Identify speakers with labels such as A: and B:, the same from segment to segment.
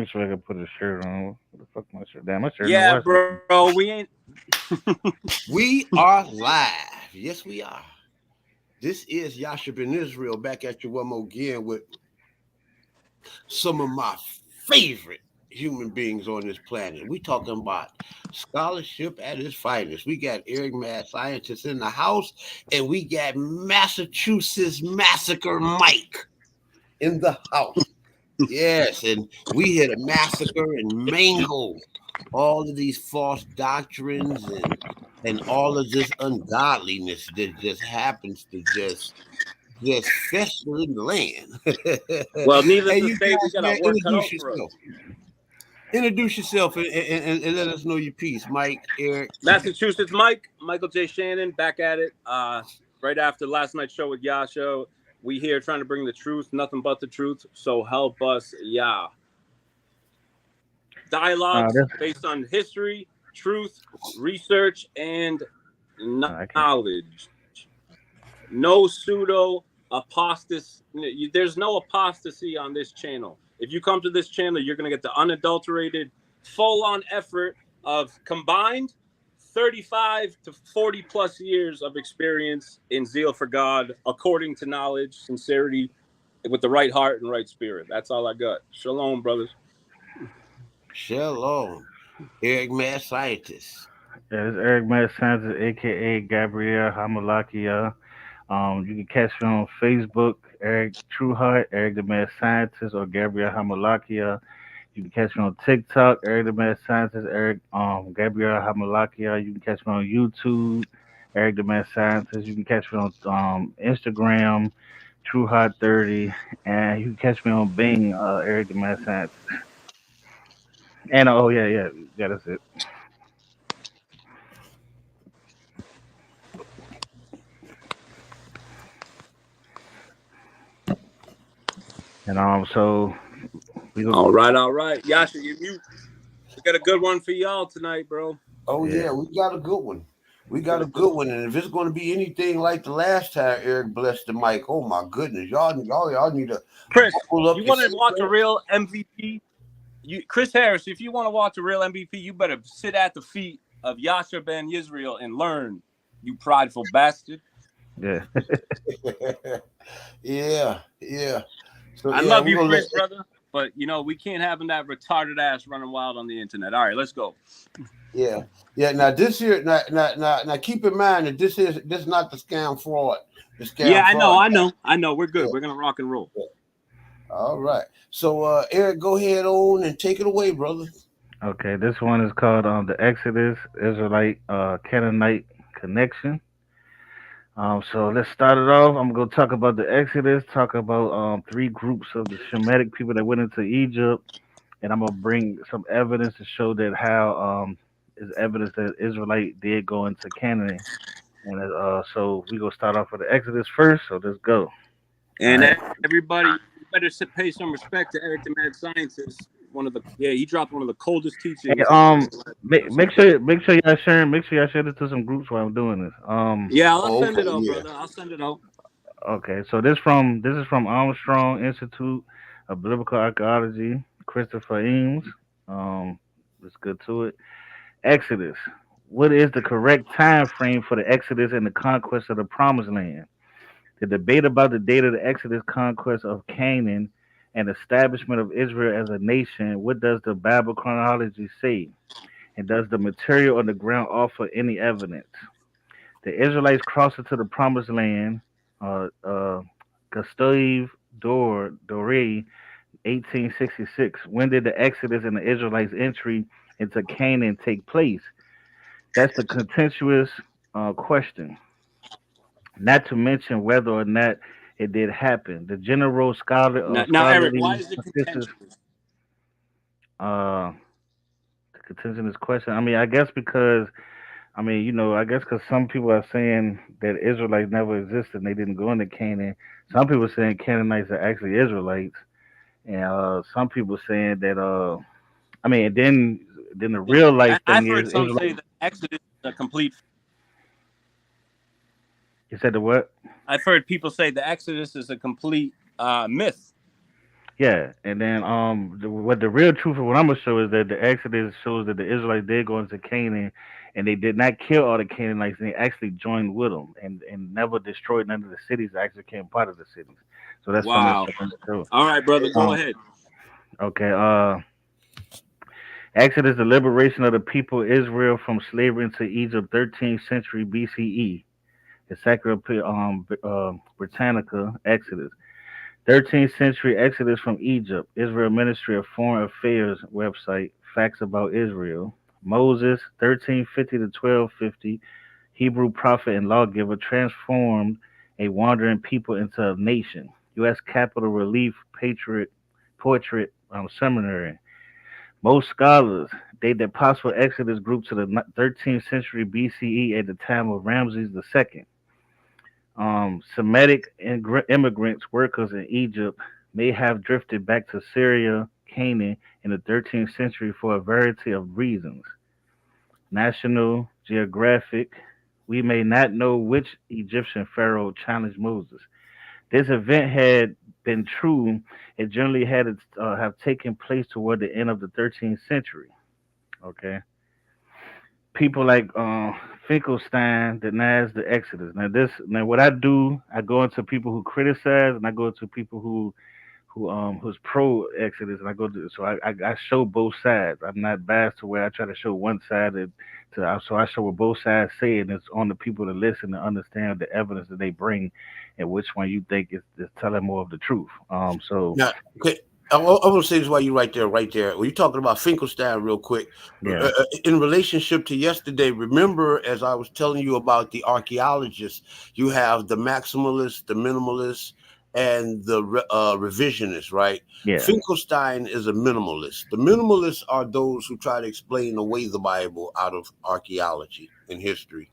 A: make sure I can put a shirt on. What the fuck my shirt? Damn, my shirt in the
B: Yeah,
A: washing machine.
B: bro, we ain't.
C: We are live. Yes, we are. This is Yashib in Israel back at you one more again with some of my favorite human beings on this planet. We talking about scholarship at its finest. We got Eric Mad Scientist in the house, and we got Massachusetts Massacre Mike in the house. Yes, and we here to massacre and mangle all of these false doctrines and all of this ungodliness that just happens to just fester in the land.
B: Well, needless
C: Hey,
B: to
C: you
B: say, we
C: guys,
B: got
C: man,
B: our work cut out
C: introduce
B: for us.
C: yourself. Introduce yourself and let us know your piece, Mike, Eric.
B: Massachusetts Mike, Michael J. Shannon, back at it. Right after last night's show with Yasha, we here trying to bring the truth, nothing but the truth. So help us, Yah. Dialogues
A: That's
B: based on history, truth, research, and
A: I can't.
B: knowledge. No pseudo apostasy. There's no apostasy on this channel. If you come to this channel, you're going to get the unadulterated, full-on effort of combined 35 to 40 plus years of experience in zeal for God, according to knowledge, sincerity, with the right heart and right spirit. That's all I got. Shalom, brothers.
C: Shalom. Eric Mad Scientist.
A: Yeah, it's Eric Matt Sanchez, aka Gabriel Hamalakia. You can catch me on Facebook, Eric Trueheart, Eric the Mad Scientist, or Gabriel Hamalakia. You can catch me on TikTok, Eric the Mad Scientist, Eric Gabriel Hamalakia. You can catch me on YouTube, Eric the Mad Scientist. You can catch me on Instagram, TrueHeart30, and you can catch me on Bing, Eric the Mad Scientist. And oh yeah, that's it. And so we go.
B: All right, all right. Yasha, we got a good one for y'all tonight, bro.
C: Oh,
A: Yeah.
C: yeah, we got a good one. We got a good one. And if it's going to be anything like the last time Eric blessed the mic, oh, my goodness. Y'all need to
B: Chris,
C: pull up
B: you
C: your
B: want to watch a
C: seatbelt.
B: real MVP? Chris Harris, if you want to watch a real MVP, you better sit at the feet of Yasser Ben Yisrael and learn, you prideful bastard.
A: Yeah.
C: Yeah. So,
B: I
C: yeah,
B: love
C: we're
B: you,
C: going to
B: Chris, brother, but, we can't have that retarded ass running wild on the internet. All right, let's go.
C: Yeah. Now this here, now keep in mind that this is not the scam fraud. The scam
B: Yeah,
C: fraud.
B: I know. We're good.
C: Yeah.
B: We're going to rock and roll.
C: Yeah. All right. So, Eric, go ahead on and take it away, brother.
A: Okay, this one is called the Exodus Israelite Canaanite Connection. So let's start it off. I'm gonna talk about the Exodus, talk about three groups of the Shemitic people that went into Egypt, and I'm gonna bring some evidence to show that how is evidence that Israelite did go into Canaan. And so we gonna start off with the Exodus first. So let's go. All
B: And
A: right.
B: everybody better pay some respect to Eric the Mad Scientist. He dropped one of the coldest
A: Hey,
B: teachings.
A: make sure y'all share this to some groups while I'm doing this.
B: Yeah, I'll
C: Oh,
B: send
C: okay,
B: it out,
C: yeah.
B: brother. I'll send it out.
A: Okay, so this is from Armstrong Institute of Biblical Archaeology, Christopher Eames. Let's get to it. Exodus. What is the correct time frame for the Exodus and the conquest of the Promised Land? The debate about the date of the Exodus, conquest of Canaan, and establishment of Israel as a nation. What does the Bible chronology say? And does the material on the ground offer any evidence? The Israelites crossed into the Promised Land. Gustave Doré, 1866. When did the Exodus and the Israelites' entry into Canaan take place? That's the contentious question. Not to mention whether or not it did happen. The general
B: Now, Eric, why
A: scholarly
B: is it
A: consensus.
B: contentious?
A: Uh, the contentious question. I mean, I guess because I guess because some people are saying that Israelites never existed and they didn't go into Canaan. Some people are saying Canaanites are actually Israelites, and some people saying that. And then the real life
B: I've
A: thing
B: heard
A: is
B: some say
A: Israelites.
B: that Exodus is a complete.
A: You said the what?
B: I've heard people say the Exodus is a complete myth.
A: Yeah, and then what the real truth of what I'm gonna show is that the Exodus shows that the Israelites did go into Canaan, and they did not kill all the Canaanites. And they actually joined with them, and never destroyed none of the cities. They actually became part of the cities. So that's something
B: Wow.
A: that's true.
B: All right, brother, go
A: Um,
B: ahead.
A: okay. Exodus, the liberation of the people of Israel from slavery into Egypt, 13th century BCE. The Britannica Exodus. 13th century Exodus from Egypt, Israel Ministry of Foreign Affairs website, Facts About Israel. Moses, 1350 to 1250, Hebrew prophet and lawgiver, transformed a wandering people into a nation. U.S. Capitol Relief Patriot Portrait Seminary. Most scholars date the possible Exodus group to the 13th century BCE at the time of Ramses II. Semitic immigrants, workers in Egypt, may have drifted back to Syria, Canaan in the 13th century for a variety of reasons. National Geographic, we may not know which Egyptian pharaoh challenged Moses. This event had been true, it generally have taken place toward the end of the 13th century. Okay, people like Finkelstein denies the Exodus. Now what I do, I go into people who criticize, and I go into people who's pro Exodus, and I go to I show both sides. I'm not biased to where I try to show one side so I show what both sides say, and it's on the people to listen and understand the evidence that they bring, and which one you think is telling more of the truth. So
C: Now, okay, I want to say this while you right there. When you're talking about Finkelstein, real quick,
A: yeah,
C: in relationship to yesterday, remember as I was telling you about the archaeologists, you have the maximalists, the minimalists, and the revisionists, right?
A: yeah.
C: Finkelstein is a minimalist. The minimalists are those who try to explain away the Bible out of archaeology and history.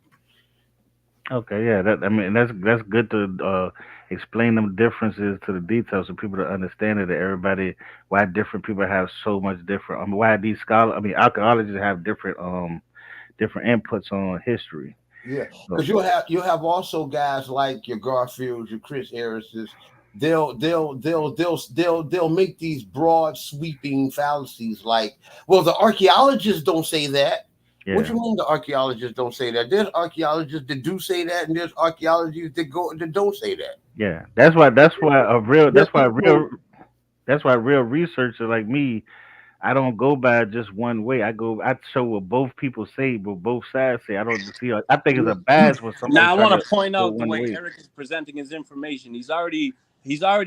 A: Okay, yeah, that I mean that's good to explain them differences to the details so people to understand it. That everybody why different people have so much different. Why these archaeologists have different inputs on history.
C: Yeah,
A: So
C: because you'll have also guys like your Garfields, your Chris Harrises. They'll make these broad sweeping fallacies like, well, the archaeologists don't say that. What
A: yeah,
C: you mean the archaeologists don't say that? There's archaeologists that do say that, and there's archaeologists that don't say that.
A: yeah. That's why
C: There's
A: a
C: no,
A: real researcher like me, I don't go by just one way. I show what both people say, what both sides say. I don't see. I think it's a bias when somebody
B: Now I
A: try
B: want
A: to
B: to point
A: go
B: out the
A: one
B: way
A: way.
B: Eric is presenting his information. He's already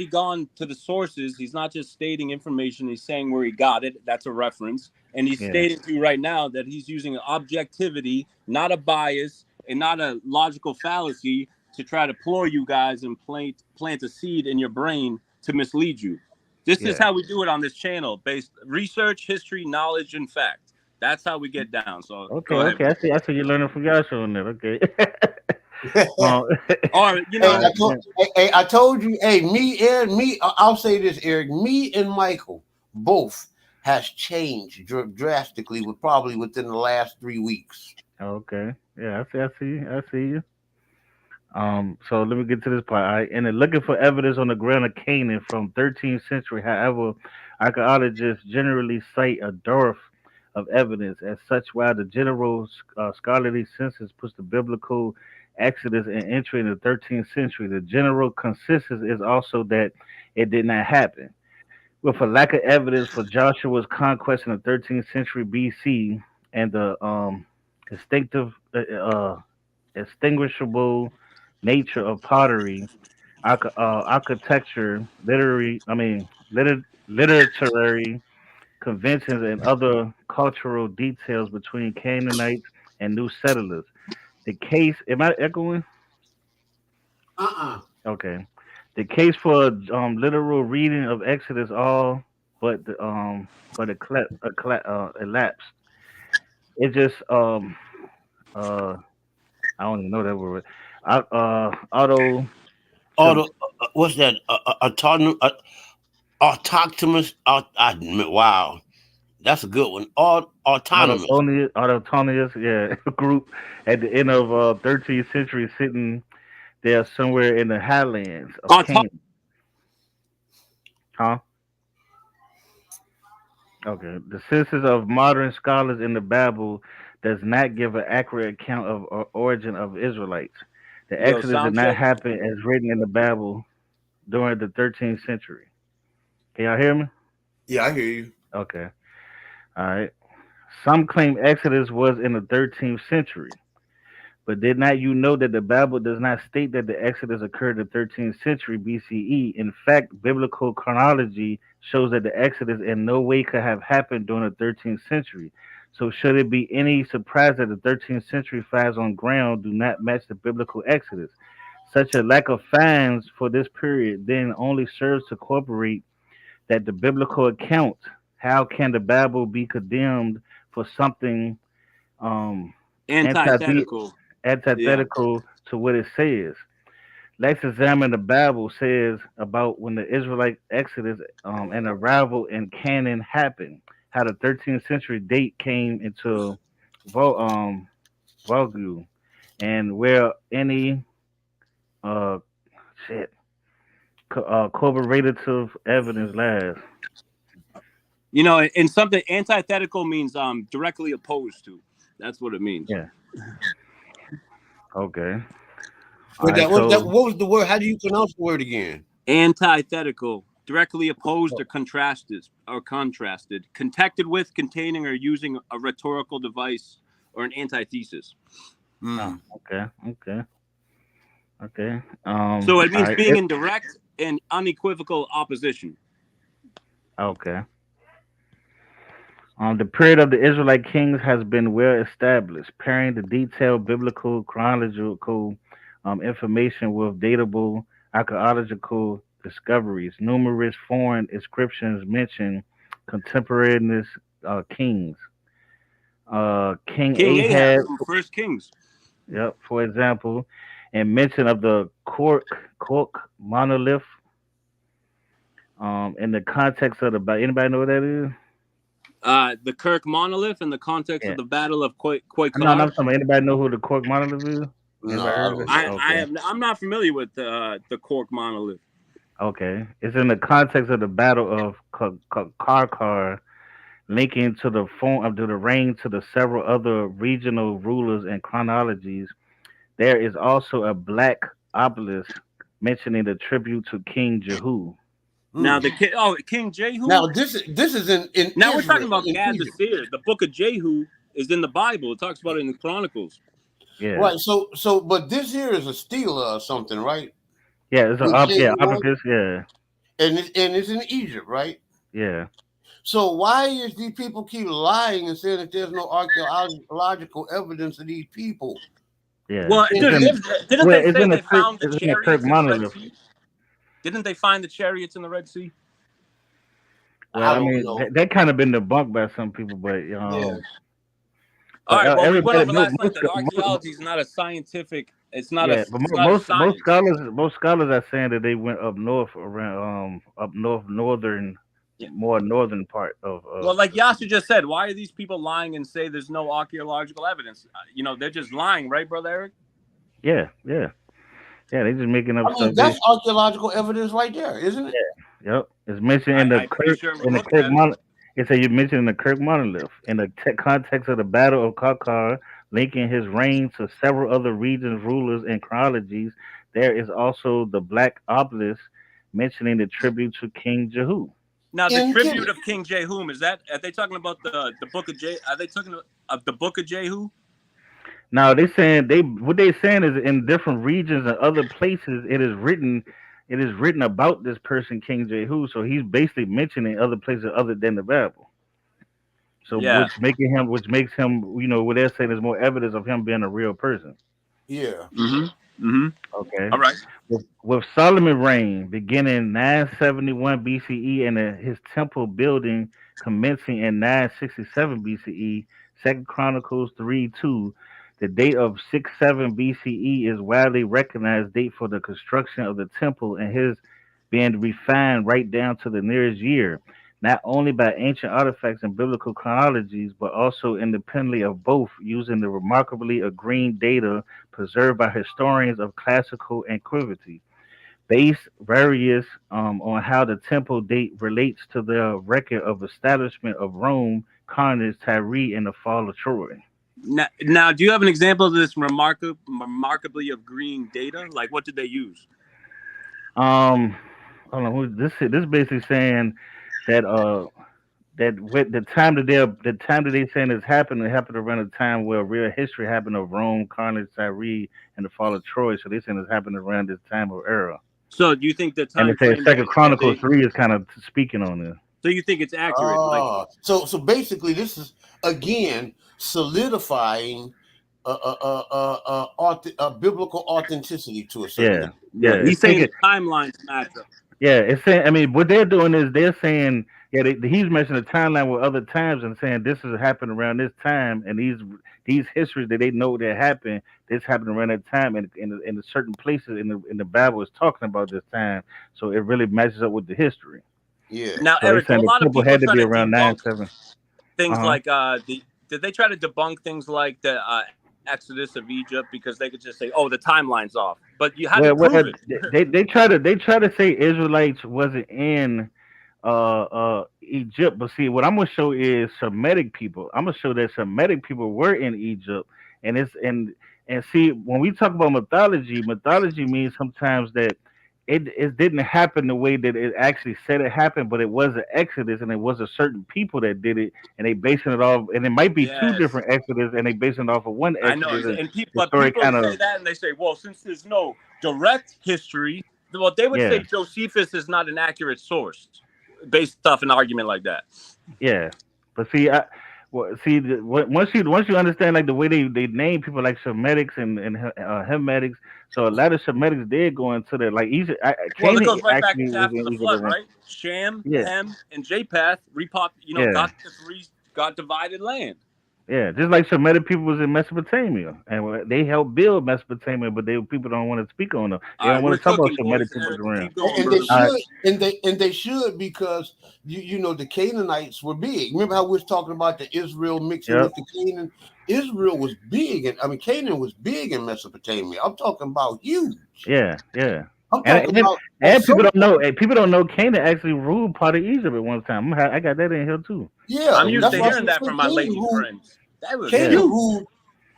B: gone to the sources. He's not just stating information. He's saying where he got it. That's a reference, and he's
A: Yeah,
B: stating to you right now that he's using an objectivity, not a bias, and not a logical fallacy to try to ploy you guys and plant a seed in your brain to mislead you. This is
A: yeah.
B: how we do it on this channel: based research, history, knowledge, and fact. That's how we get down. So
A: Okay,
B: go ahead,
A: okay.
B: bro.
A: I see. You're learning from Yasha on that. Okay.
C: hey,
A: um,
B: Or
A: all right.
C: I told you, hey, I'll say this, Eric, me and Michael both has changed drastically with probably within the last 3 weeks.
A: Okay. Yeah, I see. I see. I see you. So let me get to this part. All right. And then looking for evidence on the ground of Canaan from 13th century. However, archaeologists generally cite a dearth of evidence. As such, while the general scholarly census puts the biblical Exodus and entry in the 13th century, the general consensus is also that it did not happen. With a lack of evidence for Joshua's conquest in the 13th century BC and the distinctive extinguishable nature of pottery, architecture, literary conventions, and other cultural details between Canaanites and new settlers. The case, am I echoing?
C: Uh-uh.
A: Okay. The case for literal reading of Exodus all but the elapsed. It just I don't even know that word. Auto to
C: What's that? Autonomous. Wow, that's a good one. Autonomous.
A: autonomous, yeah, group at the end of 13th century, sitting there somewhere in the highlands of
B: on top.
A: Canaan. Huh? Okay. The census of modern scholars in the Bible does not give an accurate account of origin of Israelites. The
B: Yo,
A: Exodus did
B: sound
A: not
B: check.
A: happen as written in the Bible during the 13th century. Can y'all hear me?
C: Yeah, I hear you.
A: Okay. All right. Some claim Exodus was in the 13th century. But did not you know that the Bible does not state that the Exodus occurred in the 13th century BCE? In fact, biblical chronology shows that the Exodus in no way could have happened during the 13th century. So, should it be any surprise that the 13th century finds on ground do not match the biblical Exodus? Such a lack of finds for this period then only serves to corroborate that the biblical account. How can the Bible be condemned for something um, anti
B: Antithetical. Yeah.
A: antithetical to what it says? Let's examine the Bible says about when the Israelite Exodus and arrival in Canaan happened, how the 13th century date came into vogue, and where any uh, shit corroborative evidence lies.
B: You know, and something antithetical means directly opposed to. That's what it means.
A: Yeah. Okay. All
C: What
A: right.
C: that? What that?
A: So
C: What was the word? How do you pronounce the word again?
B: Antithetical, directly opposed or contrasted, connected with, containing, or using a rhetorical device or an antithesis.
C: Mm.
A: okay. Okay. Okay.
B: So it
A: All
B: means
A: right.
B: being in direct and unequivocal opposition.
A: Okay. The period of the Israelite kings has been well established, pairing the detailed biblical chronological information with datable archaeological discoveries. Numerous foreign inscriptions mention contemporaneous kings. King
B: King Ahab
A: Ahab,
B: from First Kings.
A: yep, for example, and mention of the Cork monolith in the context of the. Anybody know what that is?
B: The Kirk monolith in the context
A: Yeah.
B: of the Battle of
A: No, no, I'm
B: Khoikhlar.
A: talking about anybody know who the Cork monolith is?
C: No,
A: Anybody
C: I
A: heard of
C: don't
A: it?
C: know.
B: I
A: Okay.
B: have I'm not familiar with the Cork monolith.
A: Okay. It's in the context of the Battle of Karkar, linking to the form of the reign to the several other regional rulers and chronologies. There is also a black obelisk mentioning the tribute to King Jehu.
B: Now
C: Hmm.
B: King Jehu.
C: Now this is in
B: Now we're talking
C: Israel,
B: about
C: in
B: Gad the
C: Egypt,
B: seer. The book of Jehu is in the Bible. It talks about it in the Chronicles.
A: Yeah.
C: right? So, but this here is a stela or something, right?
A: Yeah, it's a
C: With
A: yeah,
C: Jehu on,
A: obelisk, yeah.
C: and it's in Egypt, right?
A: Yeah.
C: So why is these people keep lying and saying that there's no archaeological evidence of these people
A: Yeah.
B: Well,
A: It's
C: in
B: dude,
A: in
C: Egypt?
B: didn't
A: well,
B: they say they found the
A: it's in the Kirk
B: chariots in the Red
A: monolith.
B: Sea? Didn't they find the chariots in the Red Sea?
A: Well,
C: I
A: I
C: don't
A: mean,
C: know.
A: that kind of been debunked by some people,
C: Yeah.
B: All right. Well, we went
A: everybody,
B: over last night
A: most,
B: that archaeology is not a scientific. It's not a.
A: yeah, but
B: It's not a science.
A: most scholars are saying that they went up north around up north northern,
B: Yeah.
A: more northern part of
B: Well, like Yasu just said, why are these people lying and say there's no archaeological evidence? You know, they're just lying, right, brother Eric?
A: yeah, yeah, yeah. They just making up
C: I mean,
A: stuff.
C: that's archaeological evidence right there, isn't it?
A: Yep, it's mentioned in the
B: I'm pretty sure we looked
A: Kirk
B: at it.
A: mon. It said you mentioned in the Kirk monolith in the context of the Battle of Karkar, linking his reign to several other regions, rulers, and chronologies. There is also the Black Obelisk mentioning the tribute to King Jehu.
B: Now, the
C: In
B: tribute
C: Kemet.
B: of King Jehu, is that? Are they talking about the book of Are they talking of the book of Jehu?
A: Now they saying they what they saying is in different regions and other places it is written about this person King Jehu. So he's basically mentioning other places other than the Bible. So
B: Yeah.
A: which makes him what they're saying is more evidence of him being a real person.
C: Yeah.
B: Mm-hmm. Mm-hmm.
A: Okay.
B: All right.
A: With Solomon reign beginning 971 BCE and his temple building commencing in 967 BCE, Second Chronicles 3:2, the date of 67 BCE is widely recognized date for the construction of the temple and his being refined right down to the nearest year, not only by ancient artifacts and biblical chronologies, but also independently of both, using the remarkably agreeing data preserved by historians of classical antiquity. base various on how the temple date relates to the record of establishment of Rome, Carnage, Tyre, and the fall of Troy.
B: Now, do you have an example of this remarkably agreeing data? Like, what did they use?
A: Um, hold on, this basically saying that that with the time that they saying is happened, it happened around a time where real history happened of Rome, Carnage, Tyre, and the fall of Troy. So they saying it's happened around this time of era.
B: So, do you think the
A: And
B: time
A: it says
B: frame
A: Second
B: that
A: Chronicles 3 is kind of speaking on this.
B: So you think it's accurate? Like,
C: So basically, this is again solidifying biblical authenticity to a certain
A: Yeah,
C: degree.
A: yeah.
B: he's
A: It's
B: saying
A: taking,
B: the timelines match up.
A: yeah, it's saying. I mean, what they're doing is they're saying, yeah, he's mentioning a timeline with other times and saying this has happened around this time, and these histories that they know that happened, this happened around that time, and in the certain places in the Bible is talking about this time, so it really matches up with the history.
C: Yeah.
B: Now,
A: So they're
B: Eric, a
A: saying the
B: lot of
A: temple
B: people
A: had to
B: try
A: be
B: to
A: around
B: debunk
A: 9-7.
B: things
A: Uh-huh.
B: like did they try to debunk things like the Exodus of Egypt because they could just say, "Oh, the timeline's off," but you how do you
A: Well,
B: prove it?
A: they try to say Israelites wasn't in Egypt, but see, what I'm gonna show is Semitic people. I'm gonna show that Semitic people were in Egypt, and and see, when we talk about mythology, mythology means sometimes that it didn't happen the way that it actually said it happened, but it was an exodus, and it was a certain people that did it, and they basing it off, and it might be two
B: Yes,
A: different exodus, and they basing it off of one
B: I know,
A: exodus, and
B: and people,
A: the
B: but
A: story
B: people
A: kind
B: say
A: of,
B: that, and they say, "Well, since there's no direct history, well, they would say
A: yeah,
B: Josephus is not an accurate source based off an argument like that."
A: yeah. But see, once you understand like the way they name people like Shemetics and Hemetics, so a lot of Shemetics did go into the like Egypt.
B: Well, it
A: Canaan
B: goes right back
A: actually
B: to
A: was
B: after
A: in
B: the
A: Egypt at
B: flood,
A: one.
B: right? Sham,
A: Yeah,
B: Ham, and Japheth
A: yeah,
B: got divided land.
A: yeah. Just like Shemitic people was in Mesopotamia, and they helped build Mesopotamia, but people don't want to speak on them. They
B: All
A: don't
B: right,
A: want
B: we're
A: to talk about
B: cooking,
A: Shemitic
B: boys.
A: people
B: Eric,
A: around.
B: keep going,
C: And they
B: brother.
A: All right,
C: should, and they should because the Canaanites were big. Remember how we was talking about the Israel mixing
A: yep,
C: with the Canaan? Israel was big, and I mean Canaan was big in Mesopotamia. I'm talking about huge.
A: yeah, yeah.
C: I'm
A: And
C: talking
A: and,
C: about at
A: and people
C: some
A: don't know.
C: point.
A: And people don't know Canaan actually ruled part of Egypt at one time. I got that in here too.
C: Yeah,
B: I'm used
C: that's
B: to
C: why I
B: hearing
C: said
B: that from my lady friends. That was
A: Yeah,
C: Canaan
B: huge.
C: ruled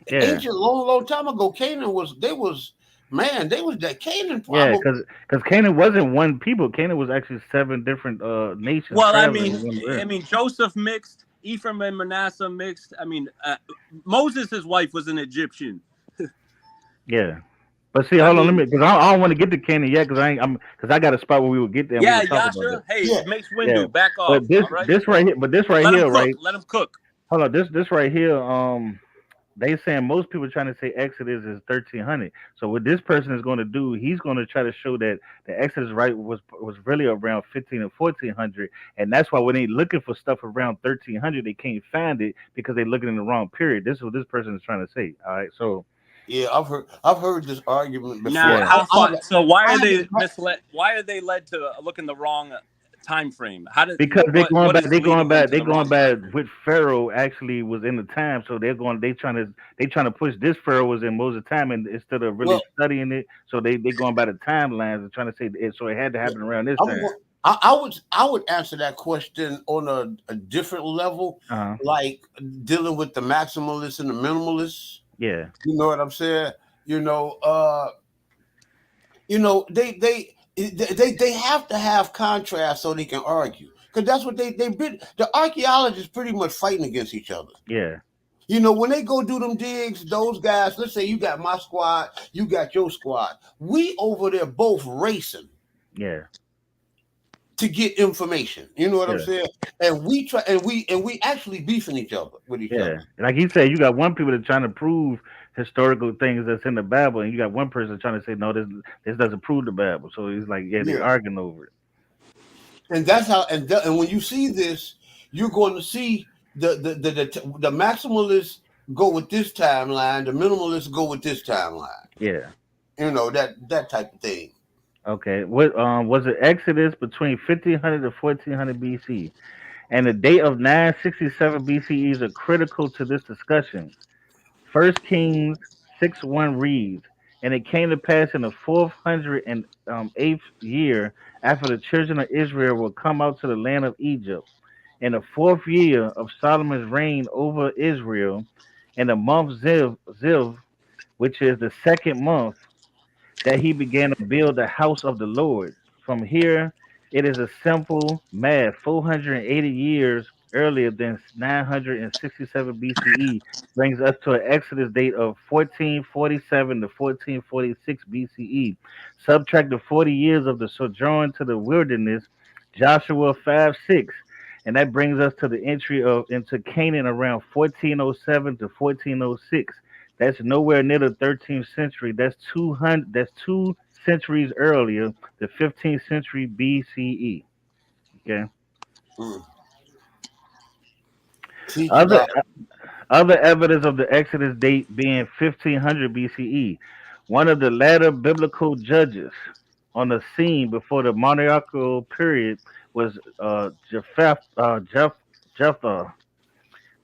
A: yeah.
C: ancient long time ago. Canaan was they was that Canaan
A: Yeah,
C: probably.
A: because Canaan wasn't one people. Canaan was actually seven different nations
B: Well,
A: traveling in one
B: I
A: area.
B: mean, Joseph mixed, Ephraim and Manasseh mixed. I mean, Moses, his wife, was an Egyptian.
A: Yeah, but see,
B: I
A: hold on, let
B: mean,
A: me because I don't want to get to Canaan yet because I got a spot where we would get there and we
B: yeah,
A: would talk about that.
B: Yasha. Hey,
C: Yeah,
B: Mace
A: Yeah,
B: Windu, back
A: but
B: off.
A: this
B: All right,
A: this right here, but this right
B: let him
A: here,
B: cook.
A: right?
B: Let him cook.
A: Hold on, this right here. They saying most people trying to say Exodus is 1300. So what this person is going to do, he's going to try to show that the Exodus right was really around 15 and 1400, and that's why when they looking for stuff around 1300, they can't find it because they're looking in the wrong period. This is what this person is trying to say. All right, so
C: yeah. I've heard this argument
B: Now,
C: before.
A: yeah,
B: how far? So why
C: I
B: are
C: have
B: they
C: a,
B: misled? Why are they led to look in the wrong time frame? How did
A: because
B: what is leading them to
A: they're
B: the
A: going
B: wrong
A: back
B: time frame?
A: which Pharaoh actually was in the time. So they trying to push this Pharaoh was in Moses' time, and instead of really
C: well,
A: studying it, so they going by the timelines and trying to say it. So it had to happen around this
C: I'm
A: time.
C: go- I would answer that question on a different level,
A: Uh huh.
C: like dealing with the maximalists and the minimalists.
A: Yeah.
C: You know what I'm saying? You know, uh, they have to have contrast so they can argue because that's what they've been. The archaeologists pretty much fighting against each other.
A: Yeah.
C: When they go do them digs, those guys, let's say you got my squad, you got your squad. We over there both racing
A: Yeah.
C: to get information. You know what I'm
A: Yeah.
C: saying? And we try and we actually beefing each other with each other.
A: Yeah. Like he said, you got one people that trying to prove historical things that's in the Bible, and you got one person trying to say no, this doesn't prove the Bible. So he's like, yeah, they
C: Yeah.
A: arguing over it.
C: And that's how and when you see this, you're going to see the maximalists go with this timeline, the minimalists go with this timeline.
A: Yeah.
C: That type of thing.
A: Okay. What was it Exodus between 1500 to 1400 BC? And the date of 967 BCE is critical to this discussion. First Kings 6:1 reads, And it came to pass in the 408th year, after the children of Israel were come out to the land of Egypt, in the fourth year of Solomon's reign over Israel, in the month Ziv, which is the second month, that he began to build the house of the Lord. From here, it is a simple math. 480 years earlier than 967 BCE brings us to an Exodus date of 1447 to 1446 BCE. Subtract the 40 years of the sojourn to the wilderness, Joshua 5:6, and that brings us to the entry of into Canaan around 1407 to 1406. That's nowhere near the 13th century. That's 200. That's 2 centuries earlier, the 15th century BCE. Okay.
C: Mm. Teach
A: Other
C: about
A: other evidence of the Exodus date being 1500 BCE. One of the latter biblical judges on the scene before the monarchical period was Jephthah.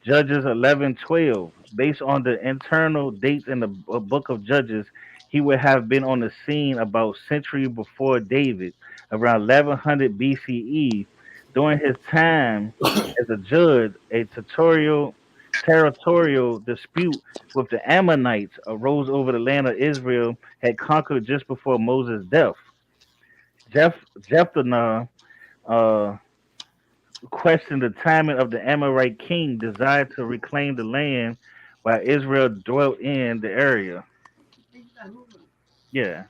A: Judges 11:12. Based on the internal dates in the book of Judges, he would have been on the scene about century before David, around 1100 BCE. During his time as a judge, a territorial dispute with the Ammonites arose over the land of Israel had conquered just before Moses' death. Jephthah uh, questioned the timing of the Amorite king desired to reclaim the land while Israel dwelt in the area. Yeah,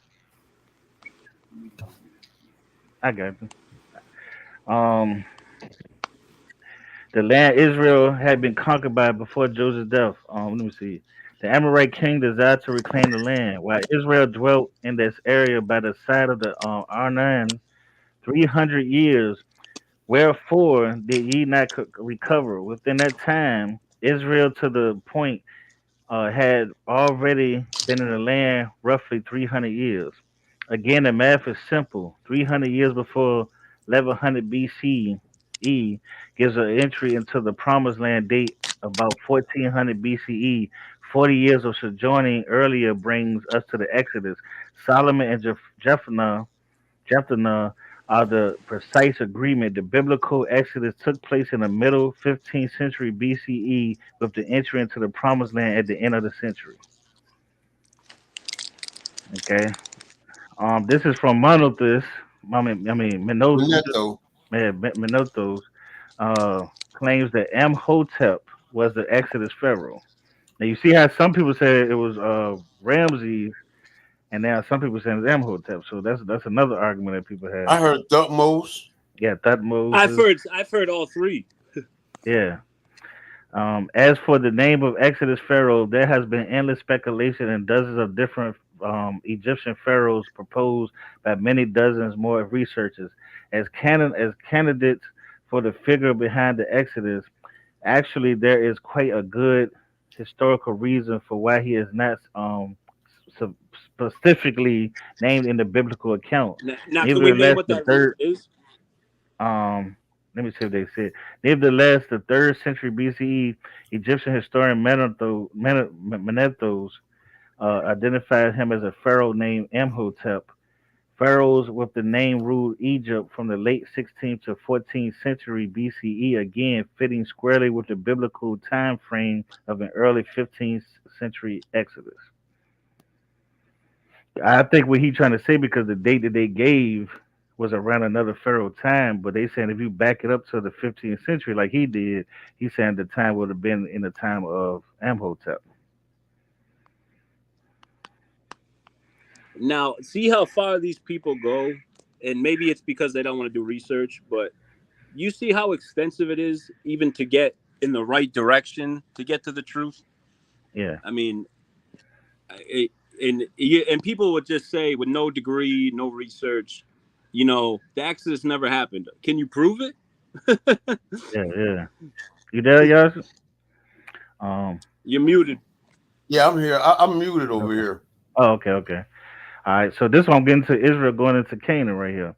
A: I got you. Um, the land Israel had been conquered by before Joseph's death. Let me see. The Amorite king desired to reclaim the land while Israel dwelt in this area by the side of the Arnon 300 years. Wherefore did ye not recover within that time Israel to the point had already been in the land roughly 300 years. Again, the math is simple. 300 years before 1100 BCE gives an entry into the promised land date about 1400 BCE. 40 years of sojourning earlier brings us to the Exodus. Solomon and Jephthah are the precise agreement. The biblical Exodus took place in the middle 15th century BCE with the entry into the promised land at the end of the century. Okay. This is from Monothus. Menothus.
C: Veneto.
A: Menothos claims that Amhotep was the Exodus pharaoh. Now you see how some people say it was Ramses, and now some people say it's Amhotep. So that's another argument that people have.
C: I heard Thutmose.
A: Yeah, Thutmose.
B: I've heard all three.
A: Yeah. As for the name of Exodus Pharaoh, there has been endless speculation and dozens of different Egyptian pharaohs proposed by many dozens more researchers as candidates for the figure behind the Exodus. Actually, there is quite a good historical reason for why he is not s- specifically named in the biblical account.
B: Now, can we name
A: Nevertheless,
B: what
A: the
B: that root
A: third
B: is?
A: let me see if they said. Nevertheless, the third century BCE Egyptian historian Menethos identified him as a pharaoh named Amhotep. Pharaohs with the name ruled Egypt from the late 16th to 14th century BCE, again fitting squarely with the biblical time frame of an early 15th century Exodus. I think what he trying to say because the date that they gave was around another pharaoh time, but they saying if you back it up to the 15th century like he did, he's saying the time would have been in the time of Amhotep.
B: Now, see how far these people go, and maybe it's because they don't want to do research, but you see how extensive it is even to get in the right direction to get to the truth.
A: Yeah,
B: I mean, it, and people would just say with no degree, no research, the Exodus never happened. Can you prove it?
A: yeah. You there, Yash? Um,
B: You're muted.
C: Yeah, I'm here. I'm muted over
A: okay.
C: here.
A: Oh, okay. All right. So this one I'm getting to Israel going into Canaan right here.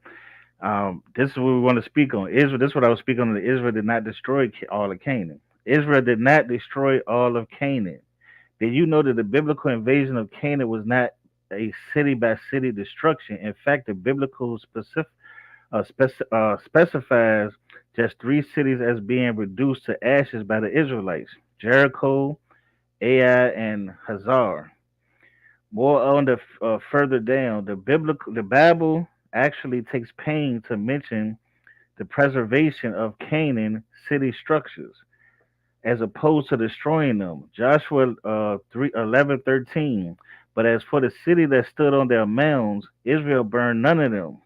A: This is what we want to speak on. Israel. This is what I was speaking on. That Israel did not destroy all of Canaan. Israel did not destroy all of Canaan. Did you know that the biblical invasion of Canaan was not a city by city destruction. In fact, the biblical specifies just three cities as being reduced to ashes by the Israelites: Jericho, Ai, and Hazar. More on the further down, the Bible actually takes pains to mention the preservation of Canaan city structures as opposed to destroying them. Joshua 3:11-13. But as for the city that stood on their mounds, Israel burned none of them,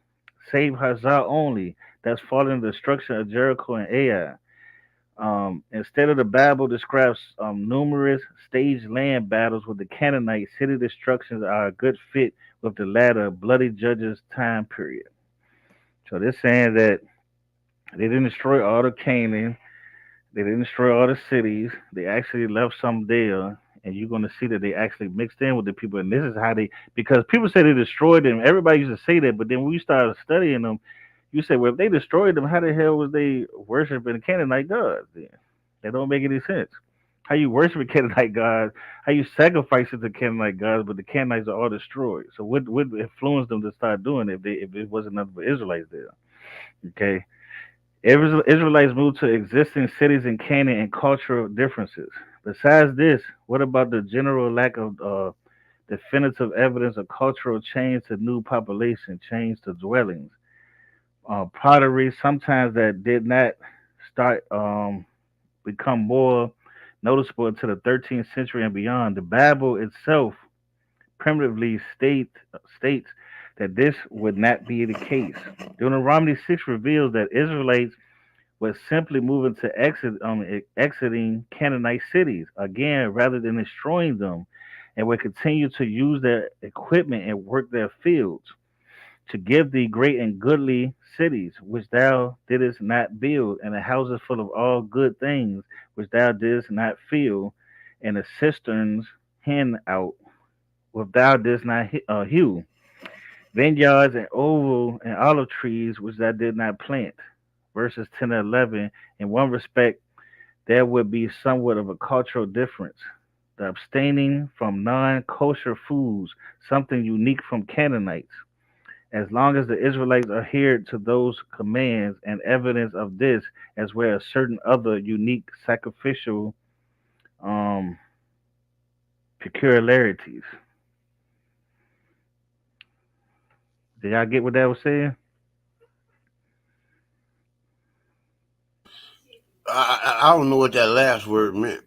A: save Hazar only, that's following the destruction of Jericho and Ai. Instead of the Bible describes numerous staged land battles with the Canaanites, city destructions are a good fit with the latter bloody judges time period. So they're saying that they didn't destroy all the Canaan, they didn't destroy all the cities. They actually left some there, and you're going to see that they actually mixed in with the people. And this is how they, because people say they destroyed them. Everybody used to say that, but then when you started studying them, you say, well, if they destroyed them, how the hell was they worshiping Canaanite gods? Then that don't make any sense. How you worship Canaanite gods? How you sacrifice it to Canaanite gods? But the Canaanites are all destroyed. So what influenced them to start doing it if it wasn't nothing but Israelites there? Okay. Israelites moved to existing cities in Canaan and cultural differences. Besides this, what about the general lack of definitive evidence of cultural change to new population, change to dwellings? Pottery, sometimes that did not start become more noticeable until the 13th century and beyond. The Bible itself primitively states that this would not be the case. Deuteronomy 6 reveals that Israelites was simply moving to exiting Canaanite cities again rather than destroying them, and would continue to use their equipment and work their fields to give thee great and goodly cities which thou didst not build, and the houses full of all good things which thou didst not fill, and the cisterns hen out which thou didst not hew, vineyards and oval and olive trees which thou did not plant. Verses 10 and 11. In one respect, there would be somewhat of a cultural difference. The abstaining from non kosher foods, something unique from Canaanites. As long as the Israelites adhered to those commands, and evidence of this, as well as certain other unique sacrificial um, peculiarities. Did y'all get what that was saying?
C: I don't know what that last word meant.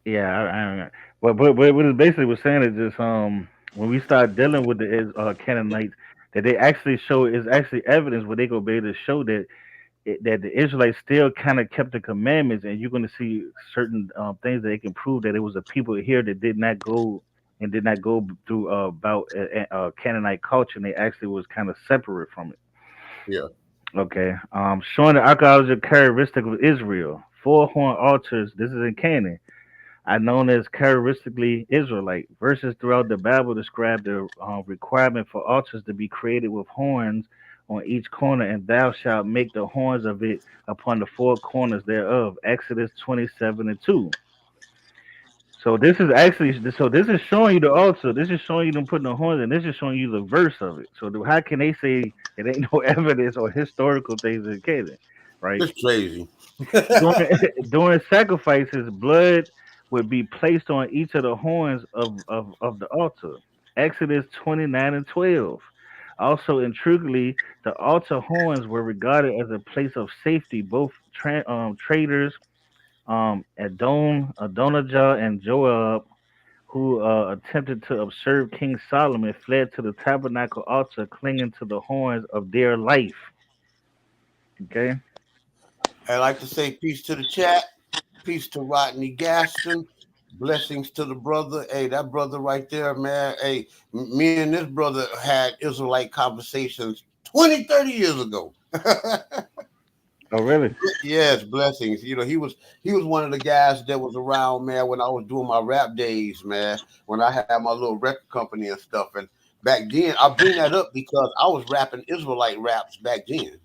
A: Yeah, I don't know. But what it basically was saying is just when we start dealing with the Canaanites, that they actually show is actually evidence where they go be able to show that that the Israelites still kind of kept the commandments, and you're going to see certain things that they can prove that it was a people here that did not go through about Canaanite culture, and they actually was kind of separate from it.
C: Yeah.
A: Okay, showing the archaeological characteristic of Israel. Four horn altars. This is in Canaan are known as characteristically Israelite. Verses throughout the Bible describe the requirement for altars to be created with horns on each corner, and thou shalt make the horns of it upon the four corners thereof. Exodus 27:2. So this is actually this is showing you the altar. This is showing you them putting the horns, and this is showing you the verse of it. So how can they say it ain't no evidence or historical things in Canaan, right?
C: It's crazy.
A: During, during sacrifices, blood would be placed on each of the horns of the altar. Exodus 29:12. Also, intriguingly, the altar horns were regarded as a place of safety. Both traders, Adonijah and Joab, who attempted to observe King Solomon, fled to the tabernacle altar, clinging to the horns of their life. Okay.
C: I like to say peace to the chat, peace to Rodney Gaston, blessings to the brother. Hey, that brother right there, man. Hey, me and this brother had Israelite conversations 20, 30 years ago.
A: Oh, really?
C: Yes, blessings. You know, he was one of the guys that was around, man, when I was doing my rap days, man, when I had my little record company and stuff. And back then, I bring that up because I was rapping Israelite raps back then,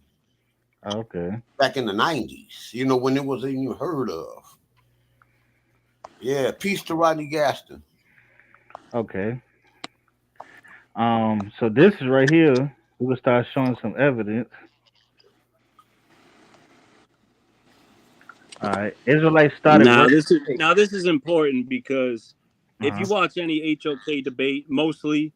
A: Okay.
C: back in the 90s, you know, when it was even heard of. Yeah, peace to Rodney Gaston.
A: Okay. So this is right here. We will start showing some evidence. All right, Israelites started worshiping.
B: Now this is important because if you
A: Uh-huh.
B: watch any HOK debate, mostly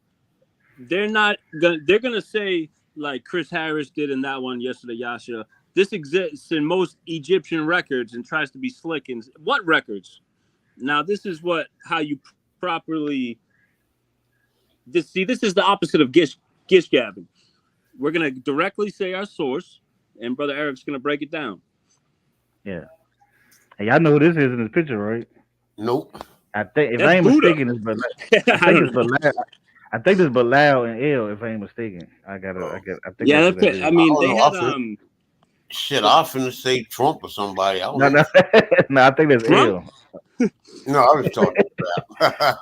B: they're gonna say like Chris Harris did in that one yesterday, Yasha. This exists in most Egyptian records and tries to be slick in what records? Now this is what how you properly this is the opposite of gish gabbing. We're gonna directly say our source, and Brother Eric's gonna break it down.
A: Yeah. Hey, y'all know who this is in this picture, right?
C: Nope.
A: I think, if
B: That's
A: I ain't
B: Buddha.
A: mistaken, it's Bilal. I
B: I
A: think
B: don't
A: it's
B: know.
A: Bilal. I think it's Bilal and L. If I ain't mistaken, I gotta.
C: Oh,
A: I think
B: Yeah,
A: that's who that
B: I
A: is.
C: I
B: mean
C: don't
B: they
C: know.
B: had
C: Shit, I finna say Trump or somebody. I don't
A: No,
C: know.
A: no, no. I think that's
B: Trump.
A: L.
C: No, I was talking crap.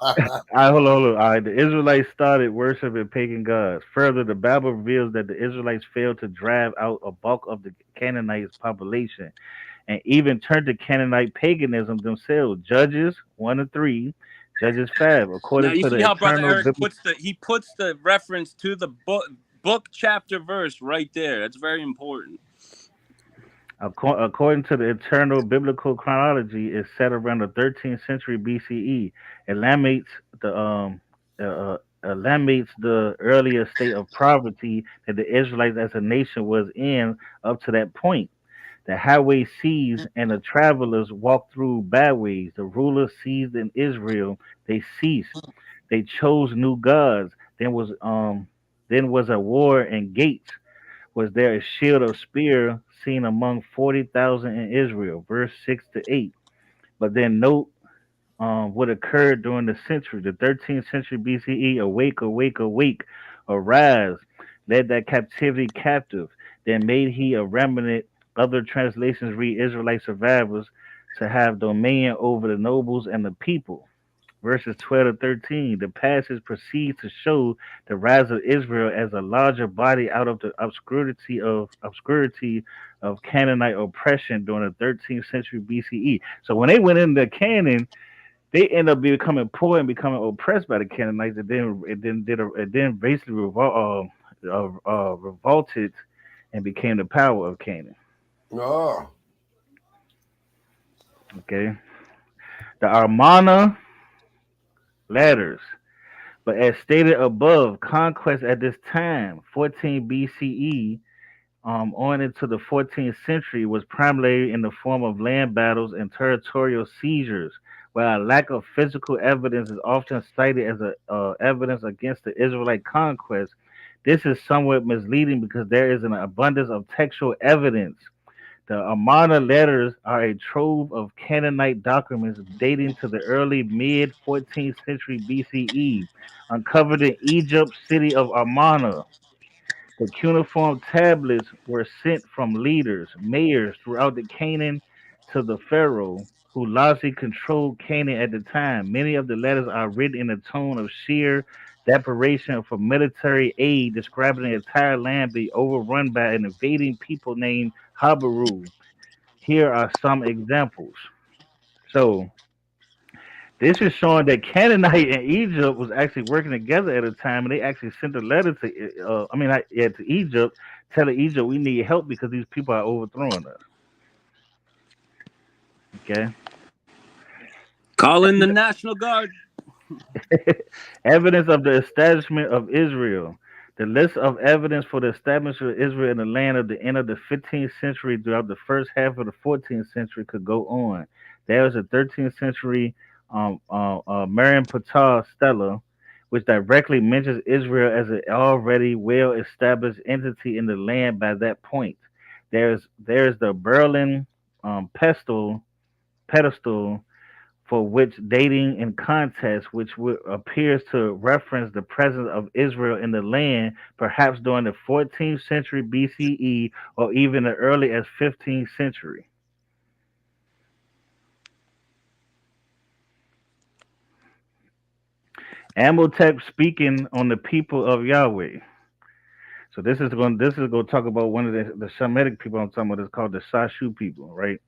A: All right, hold on, hold on. All right, the Israelites started worshiping pagan gods. Further, the Bible reveals that the Israelites failed to drive out a bulk of the Canaanite population and even turned to Canaanite paganism themselves. Judges 1 and 3, Judges 5,
B: Now
A: according
B: you
A: to the
B: see how Brother
A: eternal
B: Eric
A: biblical.
B: puts the reference to the book chapter verse right there. That's very important.
A: According to the eternal biblical chronology, is set around the 13th century BCE. It laments the earlier state of poverty that the Israelites as a nation was in up to that point. The highway seized and the travelers walked through byways. The rulers seized in Israel. They ceased. They chose new gods. Then was a war and gates. Was there a shield of spear seen among 40,000 in Israel? Verse 6 to 8. But then note what occurred during the century, the 13th century BCE. Awake, awake, awake, arise, led that captivity captive. Then made he a remnant. Other translations read Israelite survivors to have dominion over the nobles and the people. Verses 12 to 13, the passage proceeds to show the rise of Israel as a larger body out of the obscurity of Canaanite oppression during the 13th century BCE. So when they went into Canaan, they end up becoming poor and becoming oppressed by the Canaanites. It then basically revolted and became the power of Canaan.
C: Oh,
A: Okay, the Armana ladders. But as stated above, conquest at this time, 14 BCE, on into the 14th century, was primarily in the form of land battles and territorial seizures, while a lack of physical evidence is often cited as evidence against the Israelite conquest. This is somewhat misleading because there is an abundance of textual evidence. The Amarna letters are a trove of Canaanite documents dating to the early mid 14th century BCE, uncovered in Egypt's city of Amarna. The cuneiform tablets were sent from leaders, mayors throughout the Canaan to the pharaoh, who largely controlled Canaan at the time. Many of the letters are written in a tone of sheer desperation for military aid, describing the entire land being overrun by an invading people named Habaru. Here are some examples. So this is showing that Canaanite and Egypt was actually working together at a time, and they actually sent a letter to, yeah, to Egypt, telling Egypt we need help because these people are overthrowing us. Okay.
B: Call in the National Guard.
A: Evidence of the establishment of Israel. The list of evidence for the establishment of Israel in the land of the end of the 15th century throughout the first half of the 14th century could go on. There is a 13th century Mariam Patar stela, which directly mentions Israel as an already well established entity in the land by that point. There's the Berlin pedestal for which dating and context, which appears to reference the presence of Israel in the land, perhaps during the 14th century BCE or even as early as 15th century. Amotep speaking on the people of Yahweh. So this is going to talk about one of the Shemitic people I'm talking about. It's called the Sashu people, right?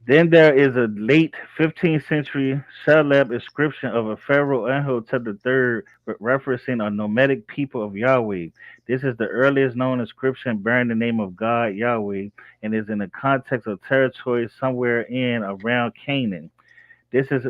A: Then there is a late 15th century Shalab inscription of a pharaoh Amenhotep III referencing a nomadic people of Yahweh. This is the earliest known inscription bearing the name of God Yahweh and is in the context of territory somewhere in around Canaan. This is